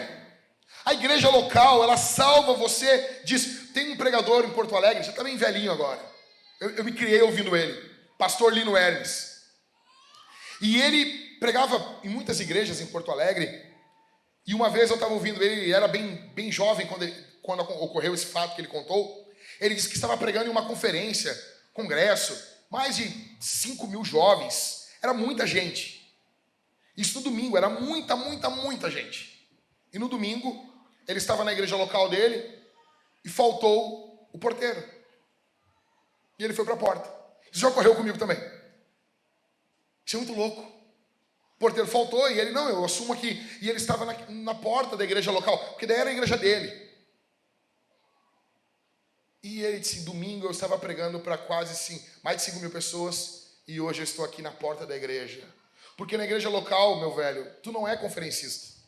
A igreja local, ela salva você disso. Tem um pregador em Porto Alegre, já tá bem velhinho agora. Eu me criei ouvindo ele. Pastor Lino Hermes. E ele pregava em muitas igrejas em Porto Alegre. E uma vez eu estava ouvindo ele era bem jovem quando ocorreu esse fato que ele contou. Ele disse que estava pregando em uma conferência, congresso, mais de 5.000 jovens. Era muita gente. Isso no domingo, era muita gente. E no domingo, ele estava na igreja local dele e faltou o porteiro. E ele foi para a porta. Isso já ocorreu comigo também. Isso é muito louco. O porteiro faltou e ele, não, eu assumo aqui. E ele estava na porta da igreja local, porque daí era a igreja dele. E ele disse, domingo eu estava pregando para quase mais de 5.000 pessoas e hoje eu estou aqui na porta da igreja. Porque na igreja local, meu velho, tu não é conferencista.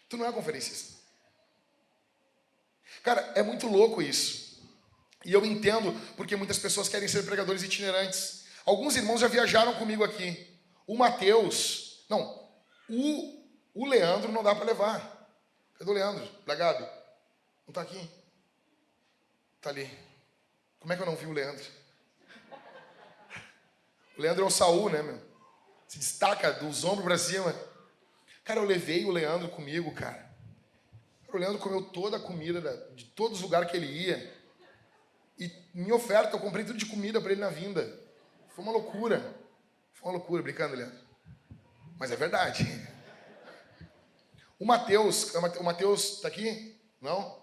Tu não é conferencista. Cara, é muito louco isso. E eu entendo porque muitas pessoas querem ser pregadores itinerantes. Alguns irmãos já viajaram comigo aqui. O Mateus, não, o Leandro não dá para levar. Cadê o Leandro? Da Gabi? Não está aqui? Está ali. Como é que eu não vi o Leandro? O Leandro é o Saul, né, meu? Se destaca dos ombros para cima. Cara, eu levei o Leandro comigo, cara. O Leandro comeu toda a comida de todos os lugares que ele ia. E minha oferta, eu comprei tudo de comida para ele na vinda. Foi uma loucura. Brincando, Leandro. Mas é verdade. O Mateus está aqui? Não?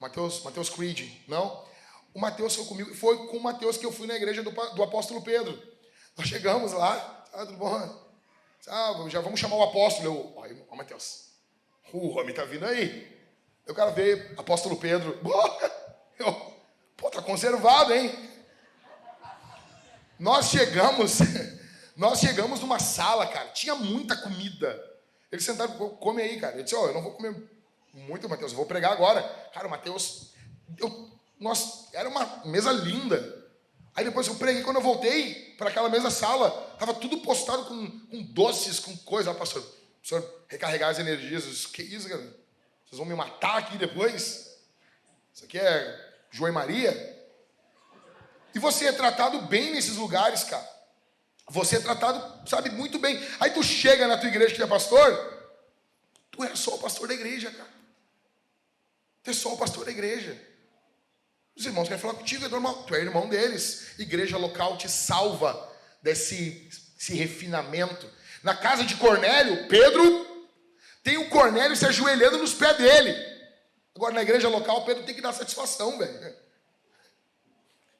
Mateus Creed? Não? O Mateus foi comigo. Foi com o Mateus que eu fui na igreja do apóstolo Pedro. Nós chegamos lá. Ah, tudo bom? Já vamos chamar o apóstolo. Ó, Mateus. O homem tá vindo aí. O cara veio, apóstolo Pedro. Pô, tá conservado, hein? Nós chegamos numa sala, cara. Tinha muita comida. Eles sentaram, come aí, cara. Eu disse, eu não vou comer muito, Mateus. Eu vou pregar agora. Cara, o Mateus... era uma mesa linda. Aí depois eu preguei, quando eu voltei para aquela mesma sala, estava tudo postado com doces, com coisa. Pastor, o senhor recarregar as energias. Disse, que isso, cara? Vocês vão me matar aqui depois? Isso aqui é João e Maria? E você é tratado bem nesses lugares, cara. Você é tratado, sabe, muito bem. Aí tu chega na tua igreja que é pastor, tu é só o pastor da igreja, cara. Tu é só o pastor da igreja. Os irmãos querem falar contigo, é normal. Tu é irmão deles. Igreja local te salva desse refinamento. Na casa de Cornélio, Pedro tem o Cornélio se ajoelhando nos pés dele. Agora, na igreja local, Pedro tem que dar satisfação, velho.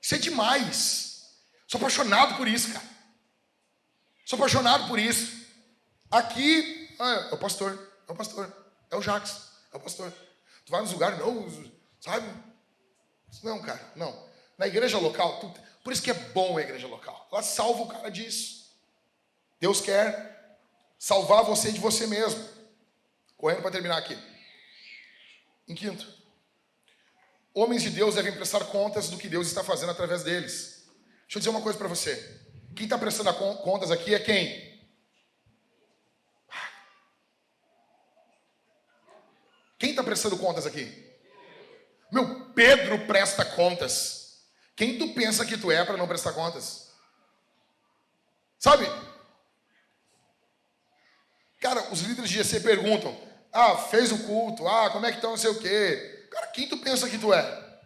Isso é demais. Sou apaixonado por isso, cara. Sou apaixonado por isso. Aqui, é o pastor. É o Jacques. É o pastor. Tu vai nos lugares, não, sabe? Não, cara, não. Na igreja local, por isso que é bom a igreja local. Ela salva o cara disso. Deus quer salvar você de você mesmo. Correndo para terminar aqui. Em quinto, Homens de Deus devem prestar contas do que Deus está fazendo através deles. Deixa eu dizer uma coisa para você. Quem está prestando contas aqui é quem? Quem está prestando contas aqui? Meu, Pedro presta contas. Quem tu pensa que tu é para não prestar contas? Sabe? Cara, os líderes de GC perguntam: fez o culto, como é que estão, não sei o quê. Cara, quem tu pensa que tu é?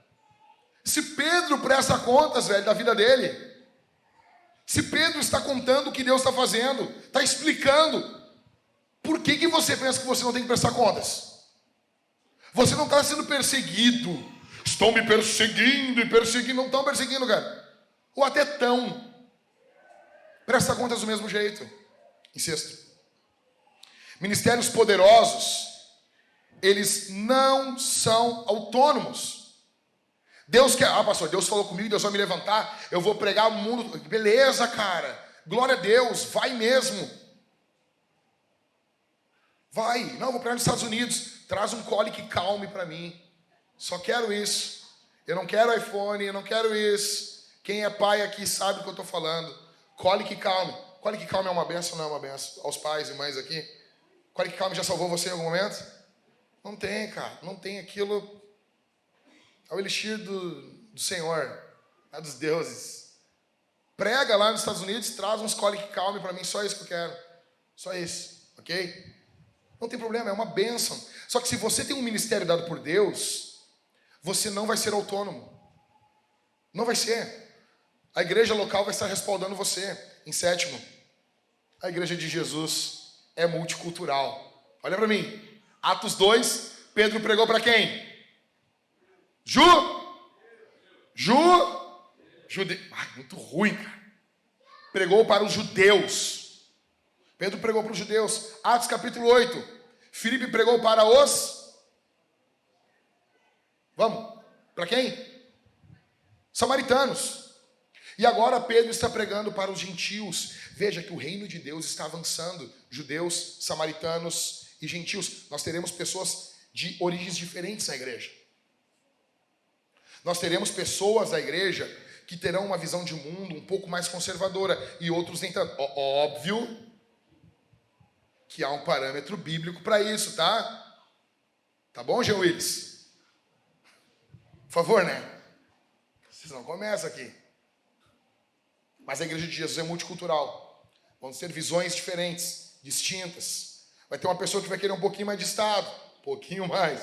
Se Pedro presta contas, velho, da vida dele. Se Pedro está contando o que Deus está fazendo, está explicando, por que você pensa que você não tem que prestar contas? Você não está sendo perseguido. Estão me perseguindo e perseguindo. Não estão perseguindo, cara. Ou até tão. Presta contas do mesmo jeito. Em sexto, ministérios poderosos, eles não são autônomos. Deus quer, pastor, Deus falou comigo, Deus vai me levantar, eu vou pregar o mundo. Beleza, cara. Glória a Deus, vai mesmo. Vai. Não, vou pregar nos Estados Unidos. Traz um colic calme para mim. Só quero isso. Eu não quero iPhone, eu não quero isso. Quem é pai aqui sabe o que eu estou falando. Colic calme. Colic calme é uma benção ou não é uma benção? Aos pais e mães aqui. Colic calme já salvou você em algum momento? Não tem, cara. Não tem aquilo. É o elixir do Senhor. É dos deuses. Prega lá nos Estados Unidos, traz uns colic calme para mim. Só isso que eu quero. Só isso. Ok? Não tem problema, é uma bênção. Só que se você tem um ministério dado por Deus, você não vai ser autônomo. Não vai ser. A igreja local vai estar respaldando você. Em sétimo, a igreja de Jesus é multicultural. Olha para mim. Atos 2, Pedro pregou para quem? Muito ruim, cara. Pregou para os judeus. Pedro pregou para os judeus. Atos capítulo 8. Filipe pregou para os... Vamos. Para quem? Samaritanos. E agora Pedro está pregando para os gentios. Veja que o reino de Deus está avançando. Judeus, samaritanos e gentios. Nós teremos pessoas de origens diferentes na igreja. Nós teremos pessoas da igreja que terão uma visão de mundo um pouco mais conservadora. E outros nem tanto. Óbvio que há um parâmetro bíblico para isso, tá? Tá bom, Jean Willis? Por favor, né? Vocês não começam aqui. Mas a igreja de Jesus é multicultural. Vão ter visões diferentes, distintas. Vai ter uma pessoa que vai querer um pouquinho mais de Estado. Um pouquinho mais.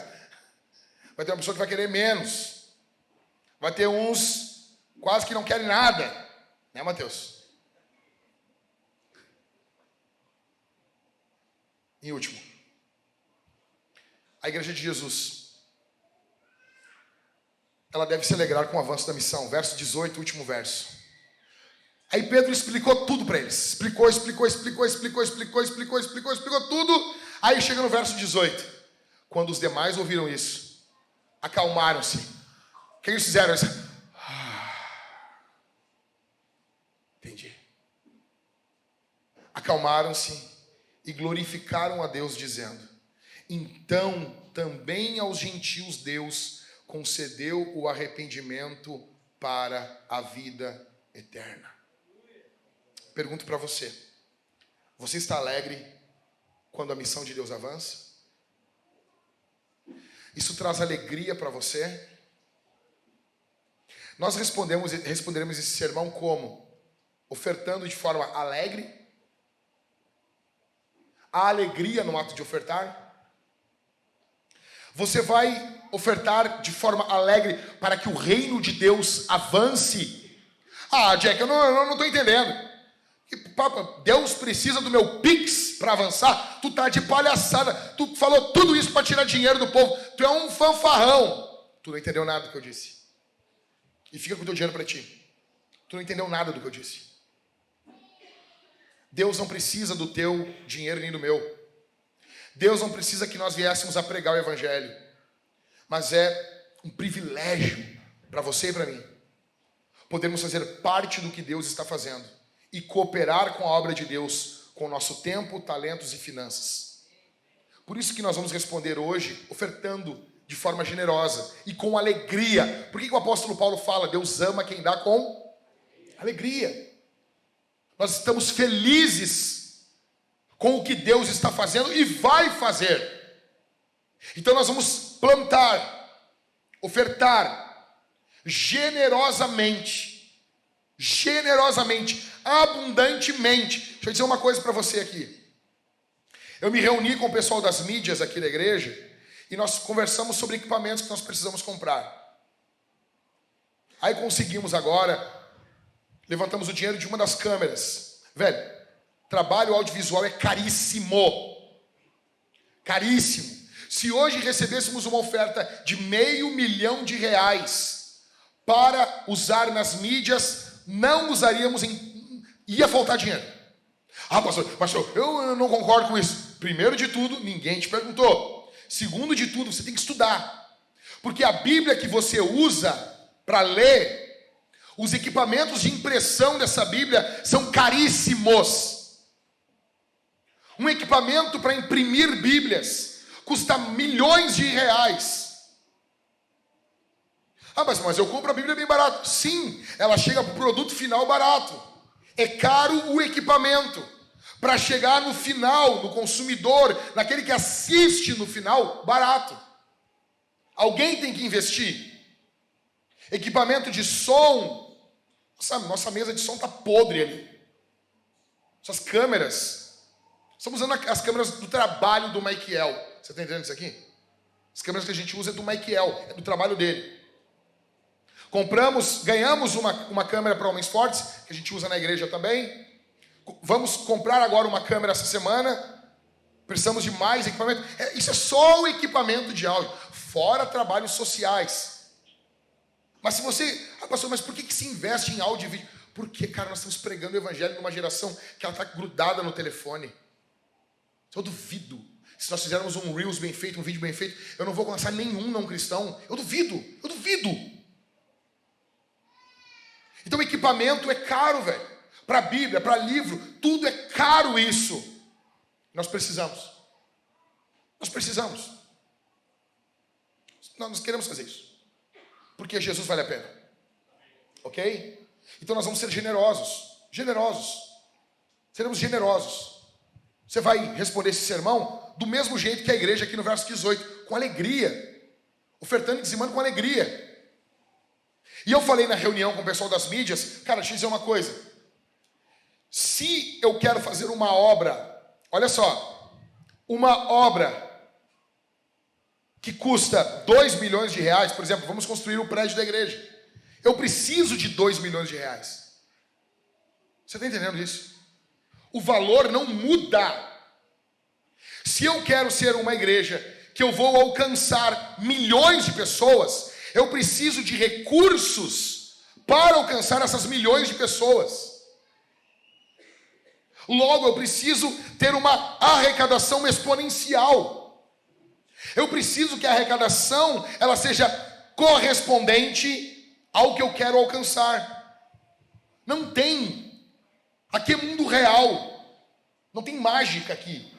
Vai ter uma pessoa que vai querer menos. Vai ter uns quase que não querem nada. Né, Mateus? Em último, a igreja de Jesus, ela deve se alegrar com o avanço da missão. Verso 18, último verso. Aí Pedro explicou tudo para eles. Explicou tudo. Aí chega no verso 18. Quando os demais ouviram isso, acalmaram-se. O que eles fizeram? Eles... Entendi. Acalmaram-se e glorificaram a Deus, dizendo: então também aos gentios Deus concedeu o arrependimento para a vida eterna. Pergunto para você: você está alegre quando a missão de Deus avança? Isso traz alegria para você? Nós responderemos esse sermão como? Ofertando de forma alegre? Há alegria no ato de ofertar? Você vai ofertar de forma alegre para que o reino de Deus avance? Jack, eu não estou entendendo. Papa, Deus precisa do meu Pix para avançar? Tu tá de palhaçada. Tu falou tudo isso para tirar dinheiro do povo. Tu é um fanfarrão. Tu não entendeu nada do que eu disse. E fica com o teu dinheiro para ti. Tu não entendeu nada do que eu disse. Deus não precisa do teu dinheiro nem do meu. Deus não precisa que nós viéssemos a pregar o evangelho. Mas é um privilégio para você e para mim podermos fazer parte do que Deus está fazendo e cooperar com a obra de Deus com o nosso tempo, talentos e finanças. Por isso que nós vamos responder hoje ofertando de forma generosa e com alegria. Por que o apóstolo Paulo fala? Deus ama quem dá com alegria. Nós estamos felizes com o que Deus está fazendo e vai fazer. Então nós vamos plantar, ofertar generosamente, abundantemente. Deixa eu dizer uma coisa para você aqui. Eu me reuni com o pessoal das mídias aqui da igreja e nós conversamos sobre equipamentos que nós precisamos comprar. Aí conseguimos agora, levantamos o dinheiro de uma das câmeras. Velho, trabalho audiovisual é caríssimo. Caríssimo. Se hoje recebêssemos uma oferta de R$500 mil para usar nas mídias, não usaríamos ia faltar dinheiro. Ah, pastor, eu não concordo com isso. Primeiro de tudo, ninguém te perguntou. Segundo de tudo, você tem que estudar. Porque a Bíblia que você usa para ler, os equipamentos de impressão dessa Bíblia são caríssimos. Um equipamento para imprimir Bíblias custa milhões de reais. Ah, mas eu compro a Bíblia bem barato. Sim, ela chega para o produto final barato. É caro o equipamento. Para chegar no final, no consumidor, naquele que assiste no final, barato. Alguém tem que investir. Equipamento de som. Nossa mesa de som está podre ali. Essas câmeras. Estamos usando as câmeras do trabalho do Michael. Você está entendendo isso aqui? As câmeras que a gente usa é do Michael, é do trabalho dele. Ganhamos uma câmera para homens fortes, que a gente usa na igreja também. Vamos comprar agora uma câmera essa semana. Precisamos de mais equipamento. Isso é só o equipamento de áudio. Fora trabalhos sociais. Mas se você... Ah, pastor, mas por que se investe em áudio e vídeo? Porque, cara, nós estamos pregando o evangelho numa geração que ela está grudada no telefone. Eu duvido. Se nós fizermos um Reels bem feito, um vídeo bem feito, eu não vou alcançar nenhum não cristão. Eu duvido. Então equipamento é caro, velho. Para a Bíblia, para livro, tudo é caro isso. Nós precisamos. Nós queremos fazer isso. Porque Jesus vale a pena. Ok? Então nós vamos ser generosos. Seremos generosos. Você vai responder esse sermão do mesmo jeito que a igreja aqui no verso 18. Com alegria. Ofertando e dizimando com alegria. E eu falei na reunião com o pessoal das mídias. Cara, deixa eu dizer uma coisa. Se eu quero fazer uma obra, olha só, uma obra que custa R$2 milhões, por exemplo, vamos construir o prédio da igreja. Eu preciso de R$2 milhões. Você está entendendo isso? O valor não muda. Se eu quero ser uma igreja que eu vou alcançar milhões de pessoas, eu preciso de recursos para alcançar essas milhões de pessoas. Logo, eu preciso ter uma arrecadação exponencial. Eu preciso que a arrecadação ela seja correspondente ao que eu quero alcançar. Não tem. Aqui é mundo real. Não tem mágica aqui.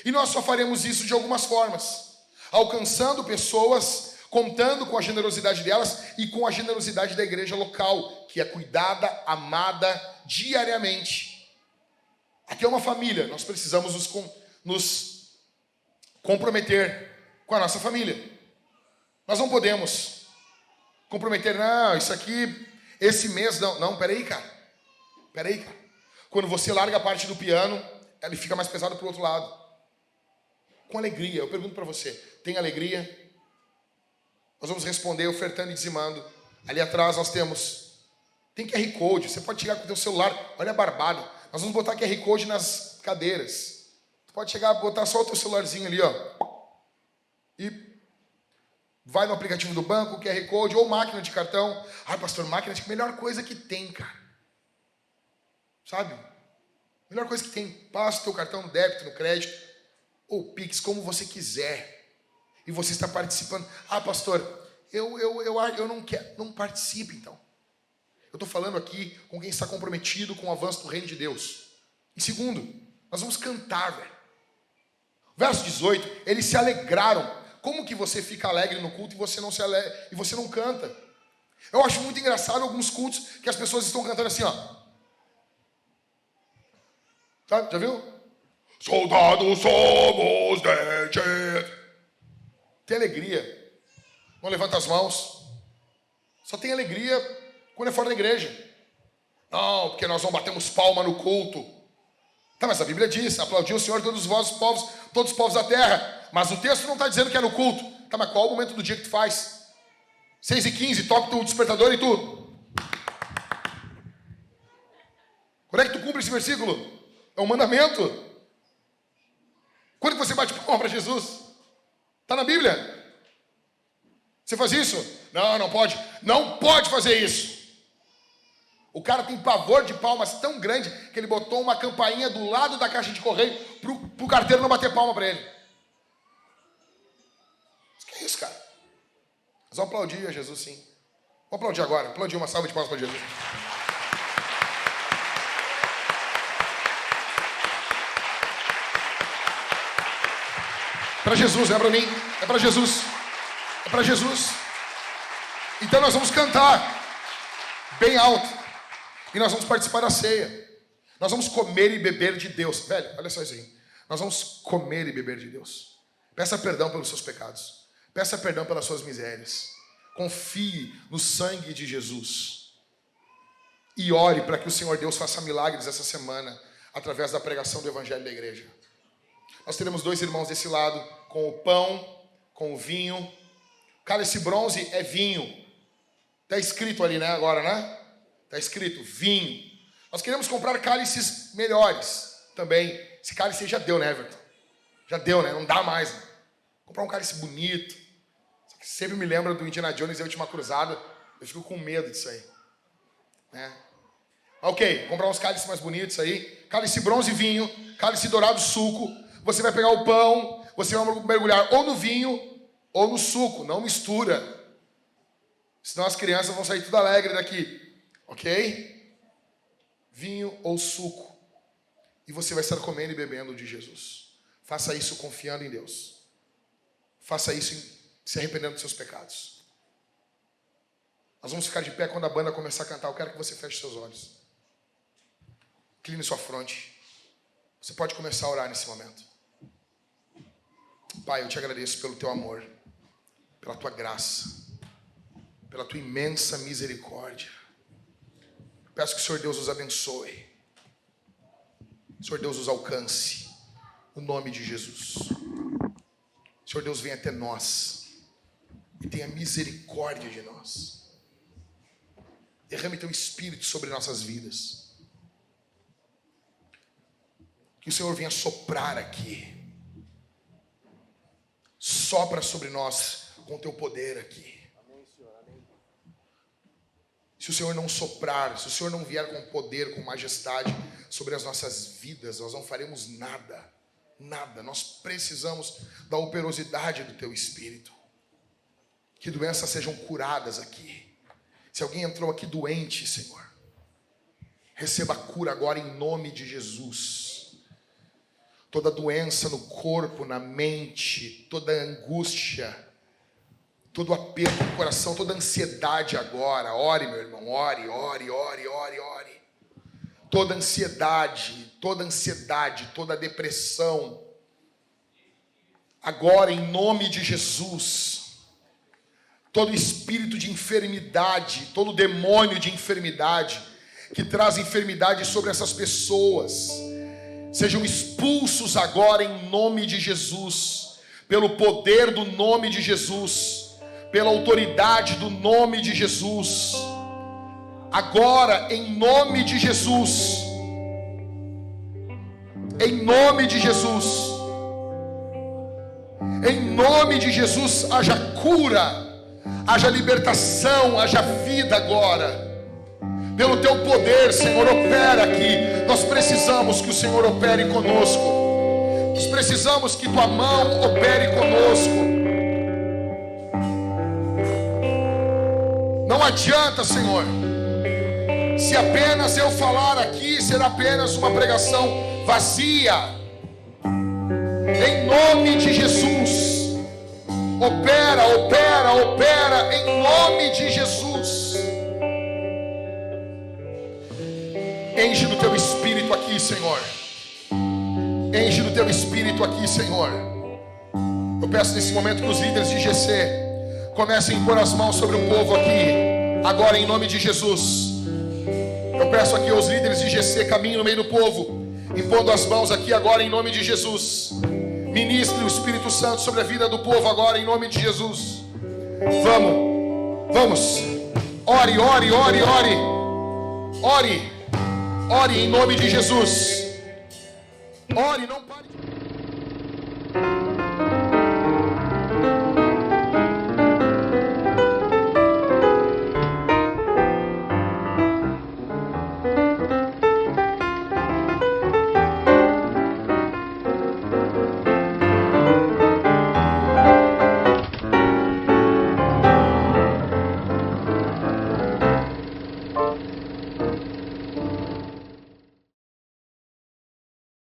E nós só faremos isso de algumas formas. Alcançando pessoas, contando com a generosidade delas e com a generosidade da igreja local, que é cuidada, amada diariamente. Aqui é uma família, nós precisamos nos comprometer com a nossa família. Nós não podemos comprometer, não, isso aqui, esse mês, não, peraí, cara. Quando você larga a parte do piano, ele fica mais pesado para o outro lado. Com alegria, eu pergunto para você, tem alegria? Nós vamos responder ofertando e dizimando. Ali atrás nós tem QR Code, você pode chegar com o teu celular, olha a barbada. Nós vamos botar QR Code nas cadeiras. Tu pode chegar, botar só o teu celularzinho ali, ó. E vai no aplicativo do banco, QR Code ou máquina de cartão. Ai, pastor, máquina de melhor coisa que tem, cara. Sabe? Melhor coisa que tem. Passa o teu cartão no débito, no crédito. Ou Pix, como você quiser. E você está participando. Ah, pastor, eu não quero. Não participe, então. Eu estou falando aqui com quem está comprometido com o avanço do reino de Deus. E segundo, nós vamos cantar, velho. Verso 18, eles se alegraram Como que você fica alegre no culto e você não se alegra, e você não canta? Eu acho muito engraçado alguns cultos que as pessoas estão cantando assim, ó. Sabe? Já viu? Soldados somos de Jesus. Tem alegria. Não levanta as mãos. Só tem alegria quando é fora da igreja. Não, porque nós não batemos palma no culto. Tá, mas a Bíblia diz, aplaudiu o Senhor todos os vossos povos, todos os povos da terra. Mas o texto não está dizendo que é no culto. Tá, mas qual é o momento do dia que tu faz? 6h15, toca o despertador e tu. Quando é que tu cumpre esse versículo? É um mandamento. Quando que você bate palma para Jesus? Está na Bíblia. Você faz isso? Não, não pode. Não pode fazer isso. O cara tem pavor de palmas tão grande que ele botou uma campainha do lado da caixa de correio pro carteiro não bater palma para ele. Que é isso, cara? Nós vamos aplaudir a Jesus, sim. Vamos aplaudir agora. Aplaudir, uma salva de palmas para Jesus. Para Jesus, não é para mim. É para Jesus. É para Jesus. Então nós vamos cantar bem alto. E nós vamos participar da ceia. Nós vamos comer e beber de Deus. Velho, olha só isso aí. Nós vamos comer e beber de Deus. Peça perdão pelos seus pecados. Peça perdão pelas suas misérias. Confie no sangue de Jesus. E ore para que o Senhor Deus faça milagres essa semana, através da pregação do Evangelho da igreja. Nós teremos 2 irmãos desse lado, com o pão, com o vinho. Cálice bronze é vinho. Está escrito ali, né? Agora, né? Está escrito vinho. Nós queremos comprar cálices melhores também. Esse cálice já deu, né, Everton? Já deu, né? Não dá mais. Né? Comprar um cálice bonito. Sempre me lembra do Indiana Jones e a Última Cruzada. Eu fico com medo disso aí. Né? Ok, comprar uns cálices mais bonitos aí. Cálice bronze, vinho. Cálice dourado, suco. Você vai pegar o pão. Você vai mergulhar ou no vinho ou no suco. Não mistura. Senão as crianças vão sair tudo alegre daqui. Ok? Vinho ou suco. E você vai estar comendo e bebendo de Jesus. Faça isso confiando em Deus. Faça isso se arrependendo dos seus pecados. Nós vamos ficar de pé quando a banda começar a cantar. Eu quero que você feche seus olhos. Incline sua fronte. Você pode começar a orar nesse momento. Pai, eu te agradeço pelo teu amor, pela tua graça, pela tua imensa misericórdia. Peço que o Senhor Deus os abençoe. O Senhor Deus os alcance. No nome de Jesus. O Senhor Deus venha até nós e tenha misericórdia de nós. Derrame teu Espírito sobre nossas vidas. Que o Senhor venha soprar aqui. Sopra sobre nós com teu poder aqui. Se o Senhor não soprar, se o Senhor não vier com poder, com majestade sobre as nossas vidas, nós não faremos nada. Nada. Nós precisamos da operosidade do teu Espírito. Que doenças sejam curadas aqui. Se alguém entrou aqui doente, Senhor, receba a cura agora em nome de Jesus. Toda doença no corpo, na mente, toda angústia, todo aperto no coração, toda ansiedade agora. Ore, meu irmão, ore, ore, ore, ore, ore. Toda ansiedade, toda depressão. Agora, em nome de Jesus. Todo espírito de enfermidade, todo demônio de enfermidade, que traz enfermidade sobre essas pessoas, sejam expulsos agora em nome de Jesus. Pelo poder do nome de Jesus. Pela autoridade do nome de Jesus. Agora, em nome de Jesus. Em nome de Jesus. Em nome de Jesus, haja cura, haja libertação, haja vida agora. Pelo teu poder, Senhor, opera aqui. Nós precisamos que o Senhor opere conosco. Nós precisamos que tua mão opere conosco. Não adianta, Senhor. Se apenas eu falar aqui, será apenas uma pregação vazia. Em nome de Jesus. Opera, opera, opera em nome de Jesus. Enche do teu espírito aqui, Senhor. Enche do teu espírito aqui, Senhor. Eu peço nesse momento que os líderes de GC comecem a pôr as mãos sobre o povo aqui, agora em nome de Jesus. Eu peço aqui aos líderes de GC, caminhem no meio do povo, impondo as mãos aqui agora em nome de Jesus. Ministre o Espírito Santo sobre a vida do povo agora em nome de Jesus. Vamos. Ore, ore, ore, ore. Ore, ore em nome de Jesus. Ore, não pare.